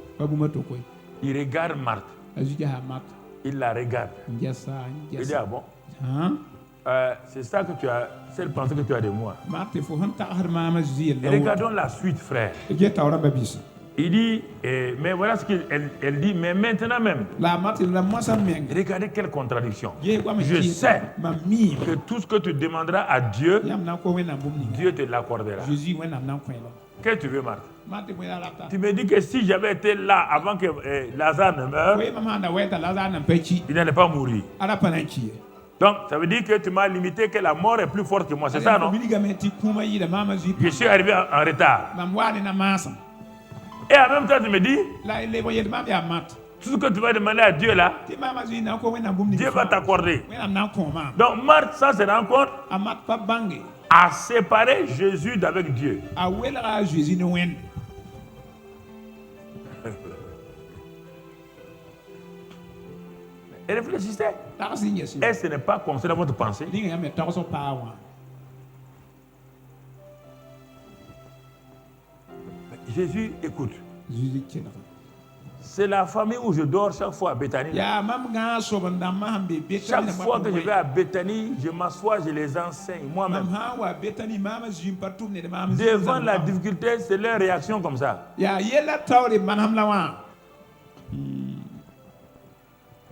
Il regarde Marthe. Il la regarde. Il dit, ah bon? C'est ça que tu as, c'est le pensée que tu as de moi. Et regardons la suite, frère. Il dit, mais voilà ce qu'elle dit, mais maintenant même. Regardez quelle contradiction. Je sais que tout ce que tu demanderas à Dieu, Dieu te l'accordera. Qu'est-ce que tu veux, Marthe? Tu me dis que si j'avais été là avant que Lazare ne meure, il n'allait pas mourir. Donc, ça veut dire que tu m'as limité que la mort est plus forte que moi. C'est ça, non? Je suis arrivé en retard. Et en même temps, tu me dis, tout ce que tu vas demander à Dieu là, Dieu va t'accorder. Donc, Marthe, ça se rend compte, a séparé Jésus d'avec Dieu. Et réfléchissez. Est-ce que ce n'est pas comme ça dans votre pensée? Jésus, écoute. C'est la famille où je dors chaque fois à Bethanie. Chaque fois que je vais à Bethanie, je m'assois, je les enseigne moi-même. Devant la difficulté, c'est leur réaction comme ça.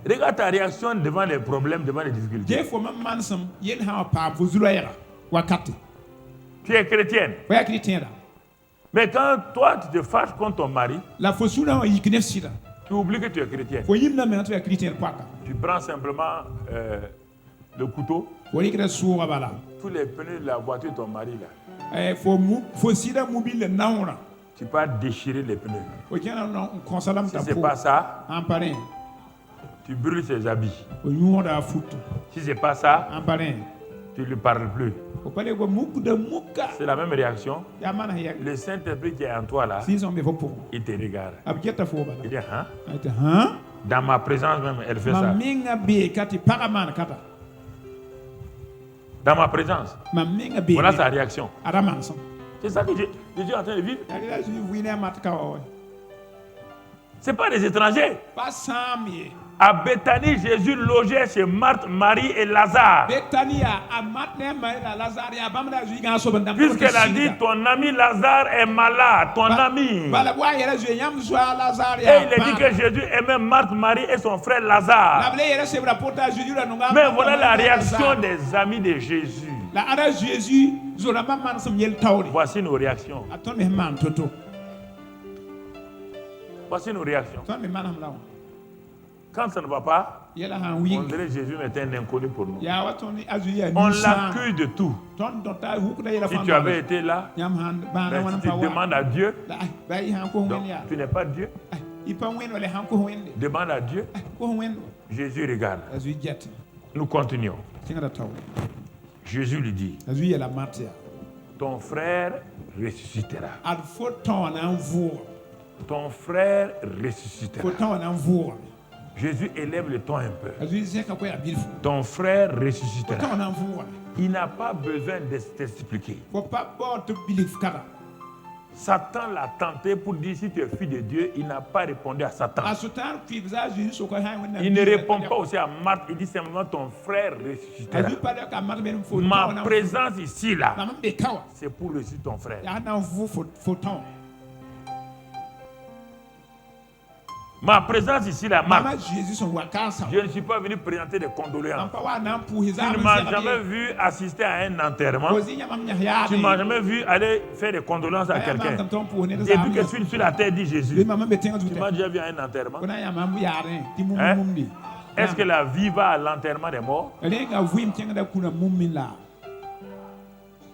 Regarde ta réaction devant les problèmes, devant les difficultés. Tu es chrétienne. Mais quand toi, tu te fâches contre ton mari, tu oublies que tu es chrétien. Tu prends simplement le couteau, tous les pneus de la voiture de ton mari là. Tu peux déchirer les pneus. Si ce n'est pas ça, tu brûles ses habits. Si ce n'est pas ça, tu ne lui parles plus. C'est la même réaction. Le Saint-Esprit qui est en toi là, il te regarde. Il dit, hein? Dans ma présence même, elle fait ça. Dans ma présence. Voilà sa réaction. C'est ça que Jésus est en train de vivre. Ce n'est pas des étrangers. À Bethanie, Jésus logeait chez Marthe, Marie et Lazare. Puisqu'elle a dit, ton ami Lazare est malade, ton ami. Et il a dit que Jésus aimait Marthe, Marie et son frère Lazare. Mais voilà la réaction des amis de Jésus. Voici nos réactions. Voici nos réactions. Quand ça ne va pas, on dirait que Jésus était un inconnu pour nous. On l'accuse de tout. Si tu avais été là, si tu demandes à Dieu, donc tu n'es pas Dieu. Demande à Dieu. Jésus regarde. Nous continuons. Jésus lui dit, ton frère ressuscitera. Ton frère ressuscitera. Jésus élève le ton un peu. Ton frère ressuscitera. Il n'a pas besoin de t'expliquer. Satan l'a tenté pour dire si tu es fils de Dieu, il n'a pas répondu à Satan. Il ne répond pas aussi à Marthe, il dit simplement ton frère ressuscitera. Ma présence ici là, c'est pour ressusciter ton frère. Ma présence ici la marque. Je ne suis pas venu présenter des condoléances. Tu ne m'as jamais vu assister à un enterrement. Tu ne m'as jamais vu aller faire des condoléances à quelqu'un. Depuis que je suis sur la terre, dit Jésus. Tu m'as déjà vu à un enterrement. Hein? Est-ce que la vie va à l'enterrement des morts?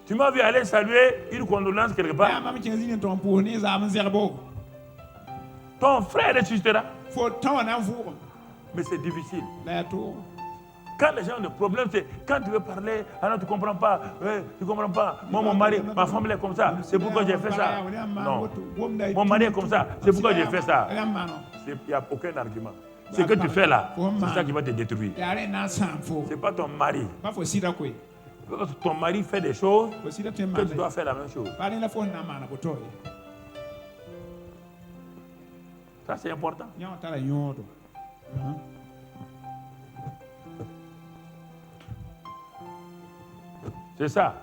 Tu m'as vu aller saluer une condolence quelque part. Ton frère ressuscitera. Mais c'est difficile. Quand les gens ont des problèmes, c'est quand tu veux parler, alors tu ne comprends pas. Tu comprends pas. Moi, mon mari, ma femme elle est comme ça. C'est pourquoi j'ai fait ça. Non. Mon mari est comme ça. C'est pourquoi j'ai fait ça. Il n'y a aucun argument. Ce que tu fais là, c'est ça qui va te détruire. Ce n'est pas ton mari. Ton mari fait des choses que tu dois faire la même chose. Ça, c'est important. C'est ça.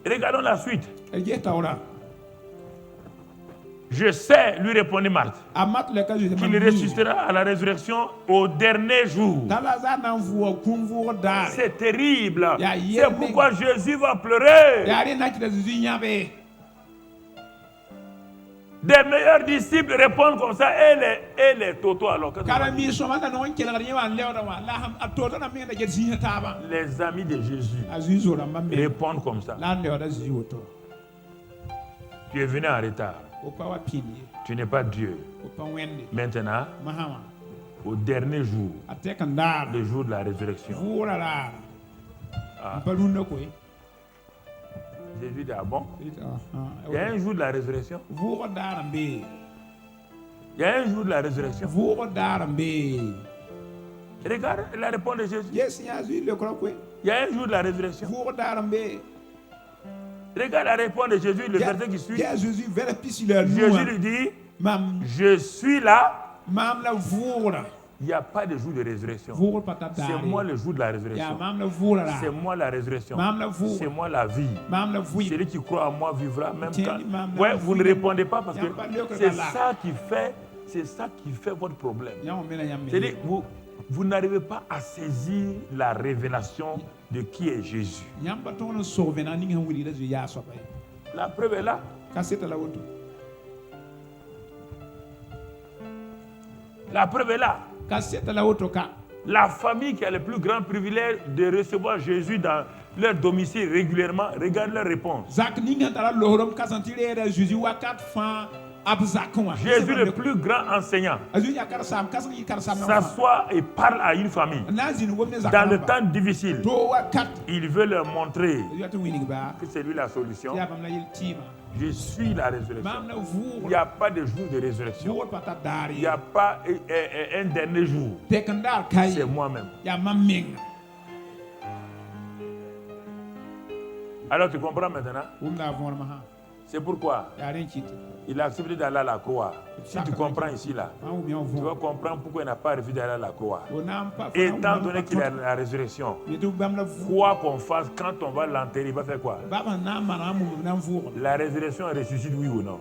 Regardons la suite. Je sais, lui répondit Marthe, qu'il ressuscitera à la résurrection au dernier jour. C'est terrible. C'est pourquoi Jésus va pleurer. Des meilleurs disciples répondent comme ça et les totos alors. Les amis de Jésus répondent comme ça. Tu es venu en retard. Tu n'es pas Dieu. Maintenant, au dernier jour, le jour de la résurrection. Jésus dit, ah bon? Il y a un jour de la résurrection. Il y a un jour de la résurrection. Regarde la réponse de Jésus. Il y a un jour de la résurrection. Regarde la réponse de Jésus, le verset qui suit. Jésus lui dit, je suis là. Il n'y a pas de jour de résurrection. C'est moi le jour de la résurrection. C'est moi la résurrection. C'est moi la vie. Celui qui croit en moi vivra même quand. Ouais, vous ne répondez pas parce que c'est ça qui fait votre problème. C'est-à-dire vous n'arrivez pas à saisir la révélation de qui est Jésus. La preuve est là. La preuve est là. La famille qui a le plus grand privilège de recevoir Jésus dans leur domicile régulièrement, regarde leur réponse. Jésus, le plus grand enseignant, s'assoit et parle à une famille. Dans le temps difficile, il veut leur montrer que c'est lui la solution. Je suis la résurrection. Il n'y a pas de jour de résurrection. Il n'y a pas un dernier jour. C'est moi-même. Alors tu comprends maintenant? C'est pourquoi il a accepté d'aller à la croix. Si tu comprends ici, là, tu vas comprendre pourquoi il n'a pas refusé d'aller à la croix. Étant donné qu'il a la résurrection, quoi qu'on fasse, quand on va l'enterrer, il va faire quoi? La résurrection ressuscite, oui ou non?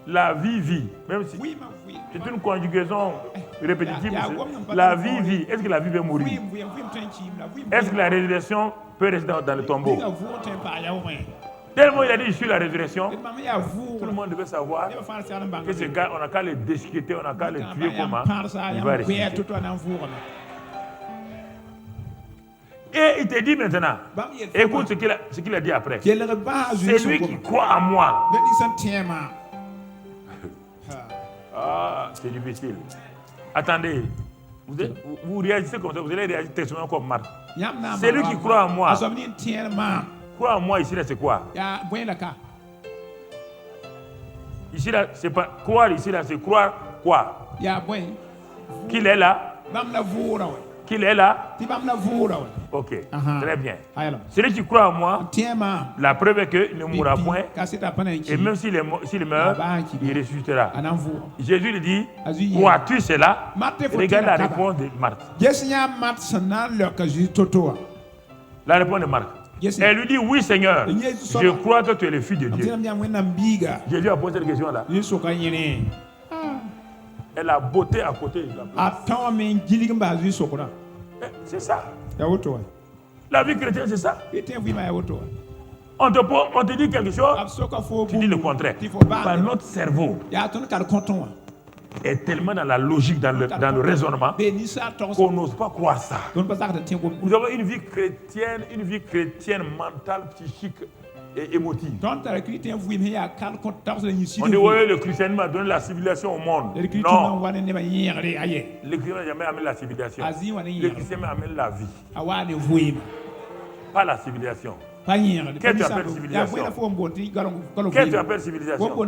La vie, même si c'est une conjugaison répétitive. La vie. Est-ce que la vie va mourir? Est-ce que la résurrection peut rester dans le tombeau? Tellement il a dit je suis la résurrection, tout le monde devait savoir que ce gars, on n'a qu'à le déchiqueter, on n'a qu'à le tuer comment il va ressusciter. Et il te dit maintenant, écoute ce qu'il a dit après. C'est lui qui croit en moi. Ah, c'est difficile. Attendez, vous réagissez comme ça, vous allez réagir textuellement comme Marc. C'est lui qui croit en moi. Croire en moi ici, là, c'est quoi? Ici, là, c'est pas croire ici, là, c'est croire quoi? Qu'il est là, qu'il est là. Ok, très bien. Celui qui croit en moi, la preuve est qu'il ne mourra point. Et même s'il meurt, il ressuscitera. Jésus lui dit, crois-tu cela? Regarde la réponse de Marthe. La réponse de Marthe. Elle lui dit, oui Seigneur, je crois que tu es le Fils de Dieu. Jésus a posé cette question-là. Elle a botté à côté de la place. C'est ça. La vie chrétienne, c'est ça. On te dit quelque chose, tu dis le contraire. Notre cerveau est tellement dans la logique, dans le raisonnement, qu'on n'ose pas croire ça. Nous avons une vie chrétienne mentale, psychique et émotive. On dit, oui, le christianisme a donné la civilisation au monde. Non. Le christianisme n'a jamais amené la civilisation. Le christianisme amène la vie. Pas la civilisation. Qu'est-ce que tu appelles civilisation? Qu'est-ce que tu appelles civilisation?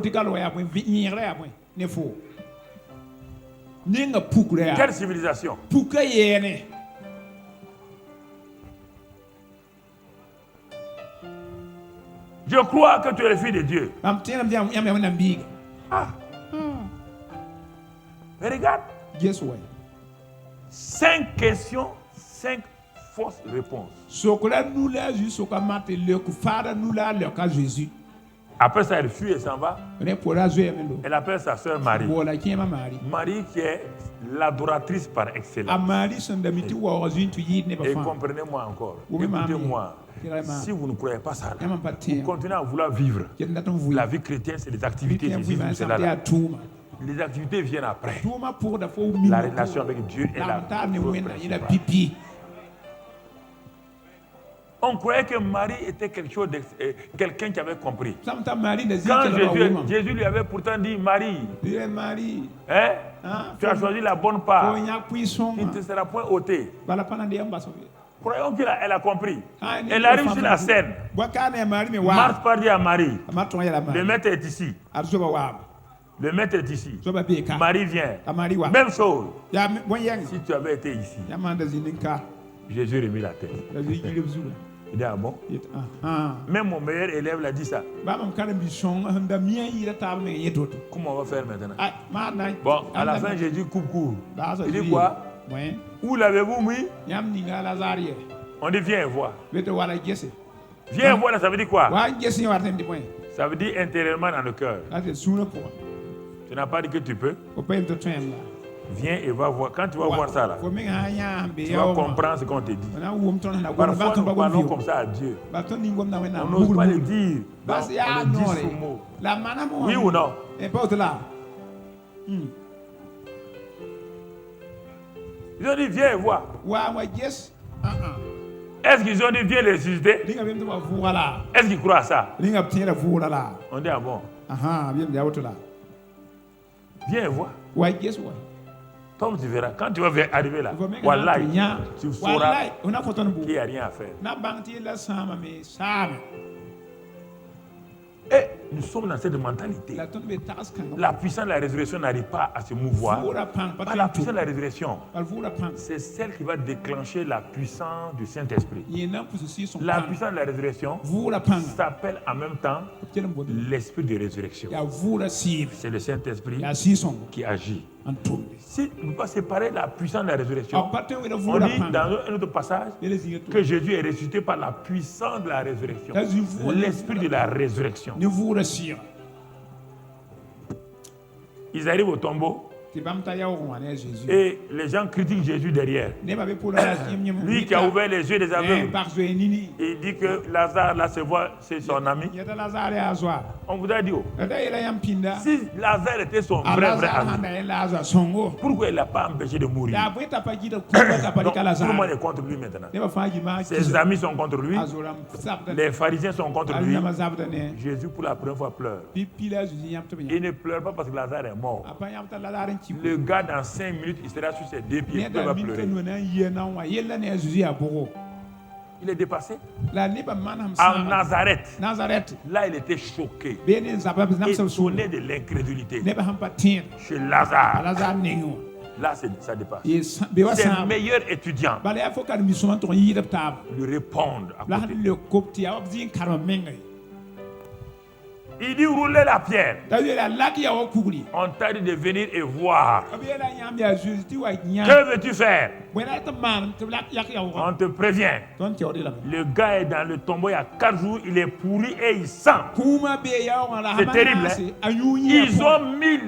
Quelle civilisation? Je crois que tu es le Fils de Dieu. Mais regarde. 5 questions, 5 fausses réponses. Après ça, elle fuit et s'en va. Elle appelle sa sœur Marie. Marie qui est l'adoratrice par excellence. Et comprenez-moi encore. Écoutez-moi. Si vous ne croyez pas ça, vous continuez à vouloir vivre. La vie chrétienne, c'est des activités. Les activités viennent après. La relation avec Dieu est la principale. On croyait que Marie était quelqu'un qui avait compris. Quand Jésus lui avait pourtant dit, Marie, tu as choisi la bonne part, qui ne te sera point ôtée. Croyons qu'elle a compris. Elle arrive sur la scène. Marthe part dire à Marie, le maître est ici. Le maître est ici. Marie vient. Même chose. Si tu avais été ici, Jésus remet la tête. Il dit, ah bon? Même mon meilleur élève l'a dit ça. Comment on va faire maintenant? Bon, à la fin, Jésus coupe court. Il dit quoi? Où l'avez-vous mis? On dit, viens voir. Viens voir, ça veut dire quoi? Ça veut dire intérieurement dans le cœur. Tu n'as pas dit que tu peux? Viens et va voir. Quand tu vas voir ça là, tu vas comprendre ce qu'on te dit. Parfois nous parlons comme ça à Dieu. On n'ose pas le dire. On le dit sous mot. Oui ou non? Ils ont dit viens et voir. Est-ce qu'ils ont dit viens les susciter? Est-ce qu'ils croient à ça? On dit ah bon. Viens et voir. Comme tu verras, quand tu vas arriver là, voilà, tu sauras qu'il n'y a rien à faire. Et nous sommes dans cette mentalité. La puissance de la résurrection n'arrive pas à se mouvoir. Pas la puissance de la résurrection, c'est celle qui va déclencher la puissance du Saint-Esprit. La puissance de la résurrection s'appelle en même temps l'esprit de résurrection. C'est le Saint-Esprit qui agit. Si on ne peut pas séparer la puissance de la résurrection, on dit dans un autre passage que Jésus est ressuscité par la puissance de la résurrection, l'esprit de la résurrection. Ils arrivent au tombeau et les gens critiquent Jésus derrière. Lui qui a ouvert les yeux des aveugles, il dit que Lazare là se voit, c'est son ami. On vous a dit, si Lazare était son vrai ami, pourquoi il n'a pas empêché de mourir? Donc, tout le monde est contre lui maintenant. Ses amis sont contre lui, les pharisiens sont contre lui. Jésus pour la première fois pleure. Il ne pleure pas parce que Lazare est mort. Le gars, dans 5 minutes, il sera sur ses 2 pieds. Il va pleurer. Il est dépassé. En Nazareth, là, il était choqué. Étonné de l'incrédulité. Chez Lazare. là, ça dépasse. Ses meilleurs étudiants lui répondent à côté. Il dit rouler la pierre. On t'a dit de venir et voir. Que veux-tu faire? On te prévient. Le gars est dans le tombeau il y a 4 jours, il est pourri et il sent. C'est terrible. Hein? Ils ont mis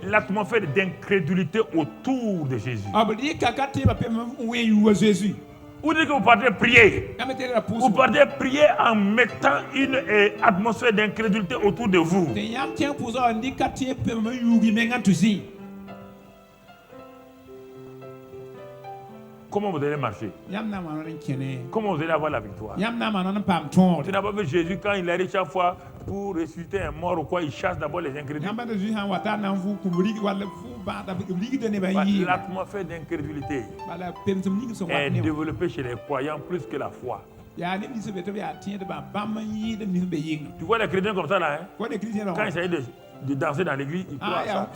l'atmosphère d'incrédulité autour de Jésus. Vous dites que vous partez prier. Vous partez prier en mettant une atmosphère d'incrédulité autour de vous. Comment vous allez marcher? Comment vous allez avoir la victoire? Tu n'as pas vu Jésus quand il arrive chaque fois pour ressusciter un mort ou quoi, il chasse d'abord les incrédules. L'atmosphère d'incrédulité est développée chez les croyants plus que la foi. Tu vois les chrétiens comme ça là, hein? Quand ils essayent de danser dans l'église, ils croient à ça.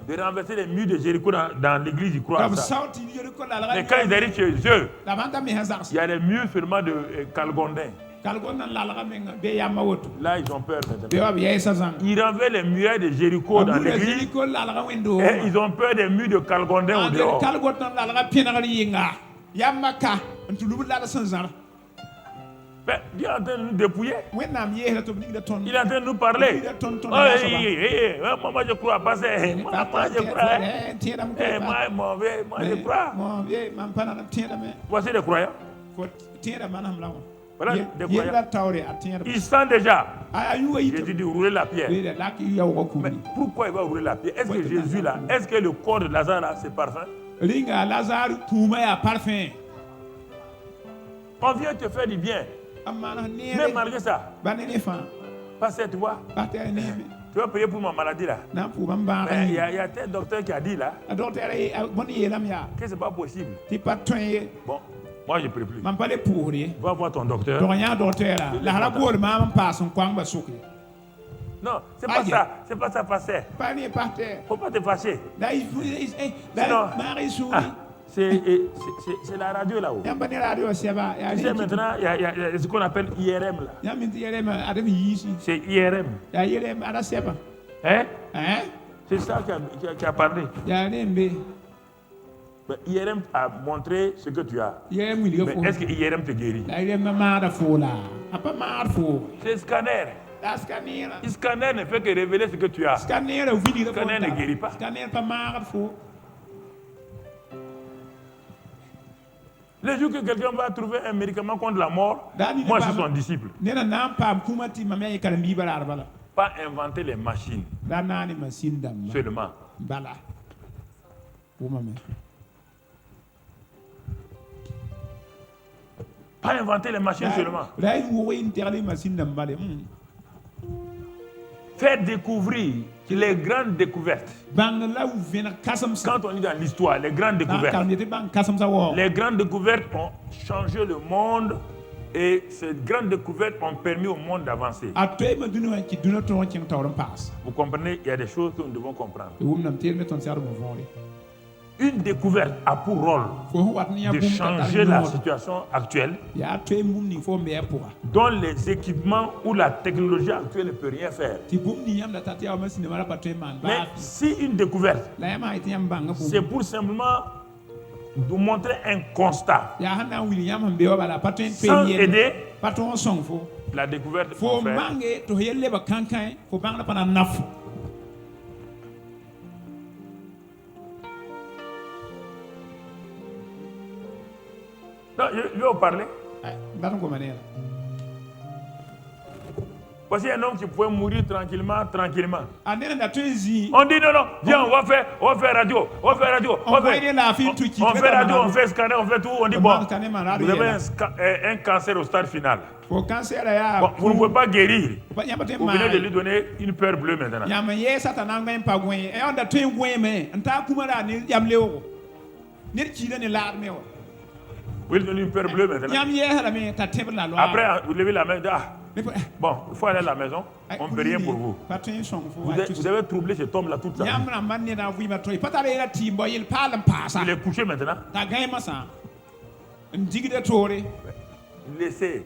De renverser les murs de Jéricho dans l'église, ils croient à ça. Mais quand ils arrivent chez eux, il y a les murs seulement de Calgondin. Là, ils ont peur maintenant. Ils renversent les murs de Jéricho dans l'église et ils ont peur des murs de Calgondin au dehors. Ben, Dieu est en train de nous dépouiller. Il est en train de nous parler. Moi je crois pas ça. Moi je crois. Moi je crois. Voici les croyants. Voilà des croyants. Ils sentent déjà. Jésus dit rouler la pierre. Mais pourquoi il va rouler la pierre? Est-ce que Jésus là, est-ce que le corps de Lazare là, c'est parfum? On vient te faire du bien. Mais malgré ça, pasteur, tu vois, tu vas payer pour ma maladie là. Mais il y a tel docteur qui a dit là que c'est pas possible. Bon, moi je ne peux plus. Va voir ton docteur. Non, c'est pas ça. C'est pas ça, pasteur. Faut pas te fâcher. Sinon, c'est la radio là-haut. Tu sais, maintenant, il y a ce qu'on appelle IRM là. C'est IRM. Hein? C'est ça qui a parlé. Mais IRM a montré ce que tu as. Mais est-ce que IRM te guérit? C'est scanner. Le scanner ne fait que révéler ce que tu as. Le scanner ne guérit pas. Le jour que quelqu'un va trouver un médicament contre la mort, moi je suis son disciple. Pas inventer les machines seulement. Pas inventer les machines seulement. Faire découvrir les grandes découvertes. Quand on est dans l'histoire, les grandes découvertes. Les grandes découvertes ont changé le monde et ces grandes découvertes ont permis au monde d'avancer. Vous comprenez, il y a des choses que nous devons comprendre. Une découverte a pour rôle de changer la situation actuelle dont les équipements ou la technologie actuelle ne peut rien faire. Mais si une découverte, c'est pour simplement nous montrer un constat sans aider, la découverte qu'on fait. Non, je vais vous parler. Voici un homme qui pouvait mourir tranquillement. On dit non, viens, on va faire radio. On fait radio, on fait scanner, on fait tout. On dit bon, vous avez un cancer au stade final. Bon, vous ne pouvez pas guérir. Vous venez de lui donner une peur bleue maintenant. Vous lui donnez une peur bleue maintenant. Après, vous levez la main. Bon, il faut aller à la maison. On ne peut rien pour vous. Vous avez troublé cet homme-là toute sa vie. Il est couché maintenant. Laissez.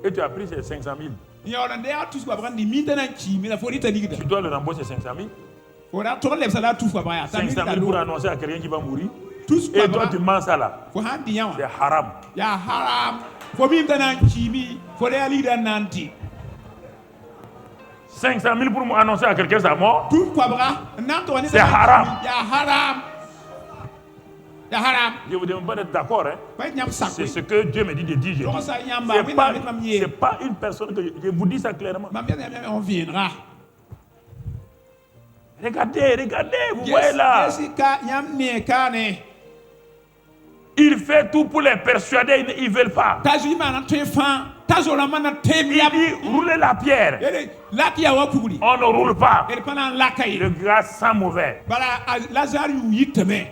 Et tu as pris ces 500 000. Tu dois le rembourser 500 000. 500 000 pour annoncer à quelqu'un qui va mourir. Et toi tu manges ça là. C'est haram. 500 000 pour annoncer à quelqu'un sa mort. C'est haram. Je vous demande pas d'être d'accord. C'est ce que Dieu me dit de dire. C'est pas une personne que je vous dis ça clairement. Regardez, vous voyez là. Il fait tout pour les persuader, ils ne veulent pas. Il dit, roulez la pierre. On ne roule pas. Le gars sent mauvais.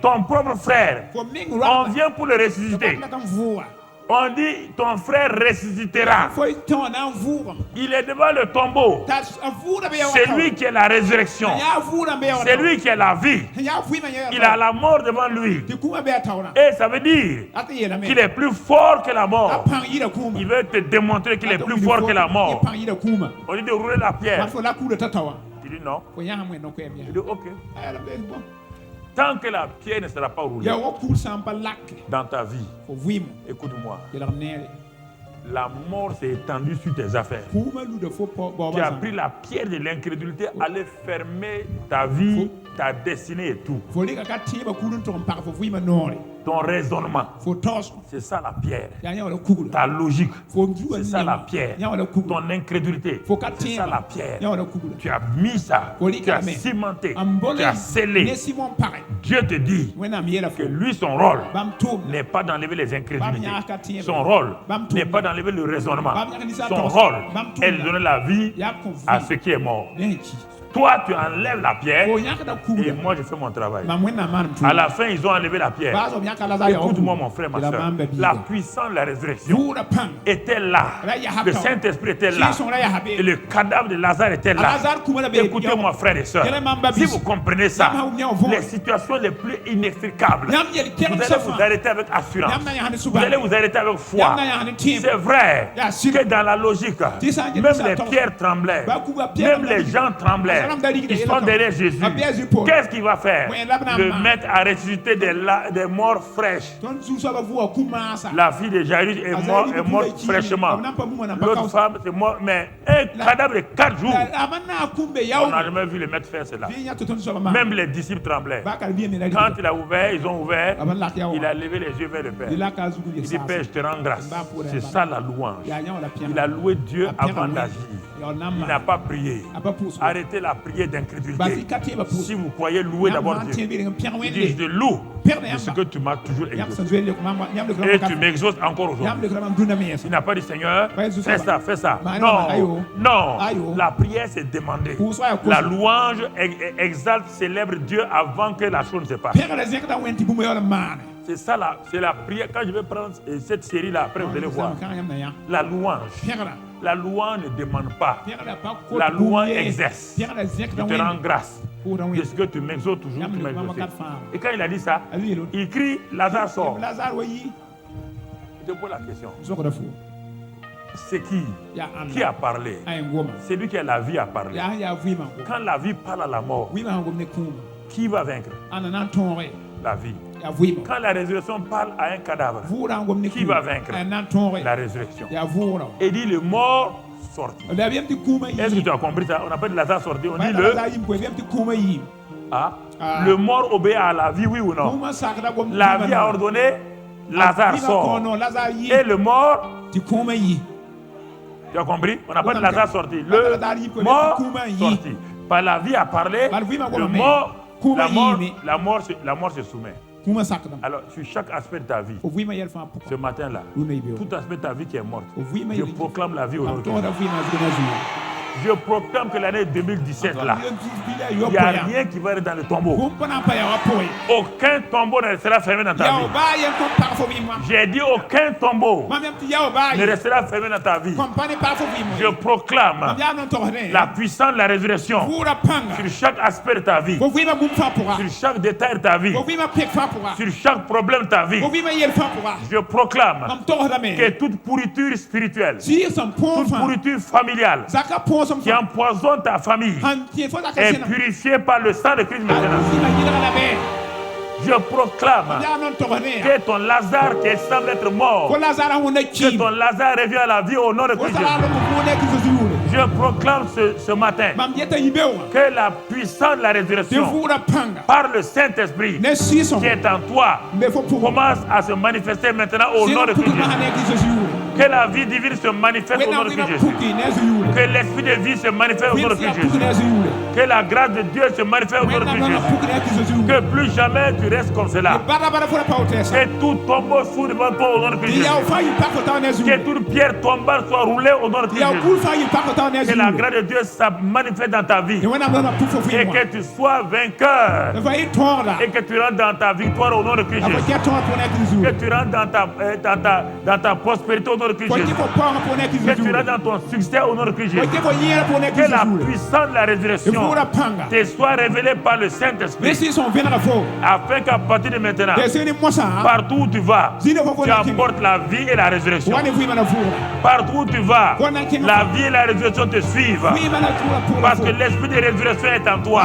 Ton propre frère, on vient pour le ressusciter. On dit, ton frère ressuscitera. Il est devant le tombeau. C'est lui qui est la résurrection. C'est lui qui est la vie. Il a la mort devant lui. Et ça veut dire qu'il est plus fort que la mort. Il veut te démontrer qu'il est plus fort que la mort. On dit de rouler la pierre. Il dit non. Il dit ok. Tant que la pierre ne sera pas roulée dans ta vie, écoute-moi, la mort s'est étendue sur tes affaires. Tu as pris la pierre de l'incrédulité, aller fermer ta vie, ta destinée et tout. Ton raisonnement, c'est ça la pierre. Ta logique, c'est ça la pierre. Ton incrédulité, c'est ça la pierre. Tu as mis ça, tu as cimenté, tu as scellé. Dieu te dit que lui, son rôle n'est pas d'enlever les incrédulités. Son rôle n'est pas d'enlever le raisonnement. Son rôle est de donner la vie à ce qui est mort. Toi, tu enlèves la pierre et moi, je fais mon travail. À la fin, ils ont enlevé la pierre. Écoute-moi, mon frère, ma soeur. La puissance de la résurrection était là. Le Saint-Esprit était là. Et le cadavre de Lazare était là. Écoutez-moi, frères et sœurs. Si vous comprenez ça, les situations les plus inextricables, vous allez vous arrêter avec assurance. Vous allez vous arrêter avec foi. C'est vrai que dans la logique, même les pierres tremblaient. Même les gens tremblaient. Ils sont derrière Jésus. Qu'est-ce qu'il va faire? Le mettre à ressusciter des morts fraîches. La fille de Jairus est morte fraîchement. L'autre femme est morte, mais un cadavre de 4 jours. On n'a jamais vu le maître faire cela. Même les disciples tremblaient. Quand il a ouvert, ils ont ouvert. Il a levé les yeux vers le Père. Il dit, Père, je te rends grâce. C'est ça la louange. Il a loué Dieu avant d'agir. Il n'a pas prié. Arrêtez la prière d'incrédulité. Si vous croyez louer d'abord Dieu, il dit, je te loue de ce que tu m'as toujours exaucé. Et tu m'exauces encore aujourd'hui. Il n'a pas dit, Seigneur, fais ça, fais ça. Non, non. La prière, c'est demander. La louange exalte, célèbre Dieu avant que la chose ne se passe. C'est ça, c'est la prière. Quand je vais prendre cette série-là, après vous allez voir. La louange. La louange ne demande pas. La louange exerce. Je te rends grâce de ce que tu m'exauces toujours. Tu m'exauces. Et quand il a dit ça, il crie, Lazare sort. Je te pose la question. C'est qui a parlé? C'est lui qui a la vie à parler. Quand la vie parle à la mort, qui va vaincre? La vie. Quand la résurrection parle à un cadavre, qui va vaincre? La résurrection. Et dit le mort sorti. Est-ce que tu as compris ça? On n'a pas dit Lazare sorti, on dit le mort obéit à la vie, oui ou non? La vie a ordonné, Lazare sort. Et le mort, tu as compris? On n'a pas dit Lazare sorti. Le mort sorti. Par la vie a parlé, le mort, la mort se soumet. Alors, sur chaque aspect de ta vie, ce matin-là, tout aspect de ta vie qui est morte, je proclame la vie aujourd'hui. Je proclame que l'année 2017 là, il n'y a rien qui va être dans le tombeau. Aucun tombeau ne restera fermé dans ta vie. J'ai dit aucun tombeau ne restera fermé dans ta vie. Je proclame la puissance de la résurrection sur chaque aspect de ta vie, sur chaque détail de ta vie, sur chaque problème de ta vie. Je proclame que toute pourriture spirituelle, toute pourriture familiale qui empoisonne ta famille est purifiée par le sang de Christ maintenant. Je proclame que ton Lazare qui semble être mort, que ton Lazare revient à la vie au nom de Christ Jésus. Je proclame ce matin que la puissance de la résurrection par le Saint-Esprit qui est en toi commence à se manifester maintenant au nom de Christ Jésus. Que la vie divine se manifeste au nom de Christ Jésus. Que l'esprit de vie se manifeste au nom de Christ Jésus. Que la grâce de Dieu se manifeste au nom de Christ Jésus. Que plus jamais tu restes comme cela. Que tout tombeau soit devant toi au nom de Christ Jésus. Que toute pierre tombale soit roulée au nom de Christ Jésus. Que la grâce de Dieu se manifeste dans ta vie. Et que tu sois vainqueur. Et que tu rentres dans ta victoire au nom de Christ Jésus. Que tu rentres dans ta prospérité au nom de Christ Jésus. Que tu rentres dans ton succès au nom de Christ Jésus. Que la puissance de la résurrection te soit révélée par le Saint-Esprit. Afin qu'à partir de maintenant, partout où tu vas, tu apportes la vie et la résurrection. Partout où tu vas, la vie et la résurrection te suivent. Parce que l'esprit de résurrection est en toi.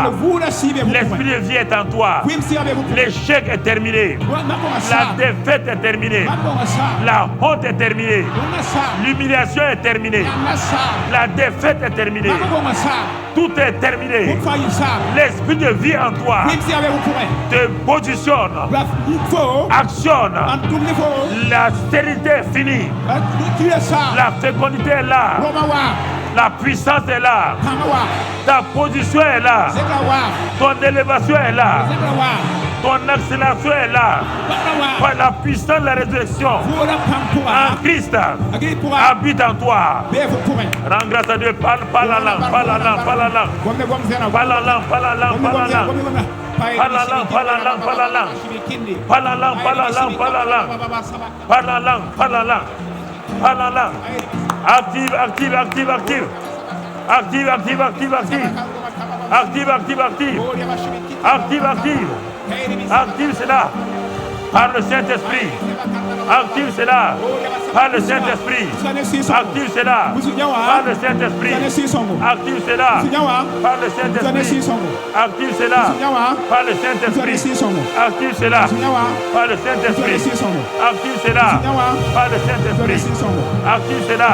L'esprit de vie est en toi. L'échec est terminé. La défaite est terminée. La honte est terminée. L'humiliation est terminée. La défaite est terminée. Tout est terminé. L'esprit de vie en toi te positionne, actionne. La stérilité est finie. La fécondité est là. La puissance est là. Ta position est là. Ton élévation est là. Ton accélération est là. Par la puissance de la résurrection en Christ habite en toi. Rends grâce à Dieu. Parle la langue. Parle la langue. Parle la langue. Parle la langue. Parle la langue. Parle la langue. Parle la langue. Parle la langue. Parle la langue. Parle la langue. Parle la langue. Parle la langue. Parle la langue. Parle la langue. Parle la langue. Active, active, active, active. Active, active, active, active. Active, active, active. Active, active. Active cela par le Saint-Esprit. Active cela par le Saint-Esprit. Active cela par le Saint-Esprit. Active cela par le Saint-Esprit. Active cela par le Saint-Esprit. Active cela par le Saint-Esprit. Active cela par le Saint-Esprit. Active cela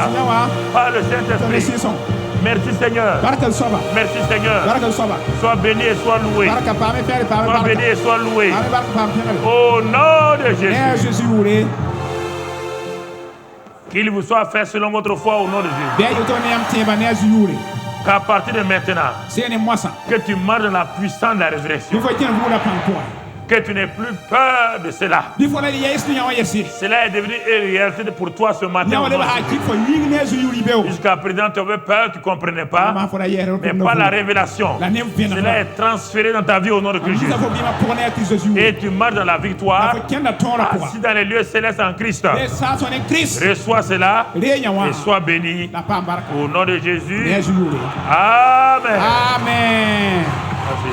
par le Saint-Esprit. Merci Seigneur. Merci Seigneur. Sois béni et sois loué. Sois béni et sois loué. Au nom de Jésus. Qu'il vous soit fait selon votre foi au nom de Jésus. Qu'à partir de maintenant, que tu marches dans la puissance de la résurrection. Que tu n'aies plus peur de cela. Cela est devenu une réalité pour toi ce matin. Jusqu'à présent, tu avais peur, tu ne comprenais pas. Mais par la révélation, cela est transféré dans ta vie au nom de Christ Jésus. Et tu marches dans la victoire, assis dans les lieux célestes en Christ. Reçois cela et sois béni au nom de Jésus. Amen. Amen. Merci.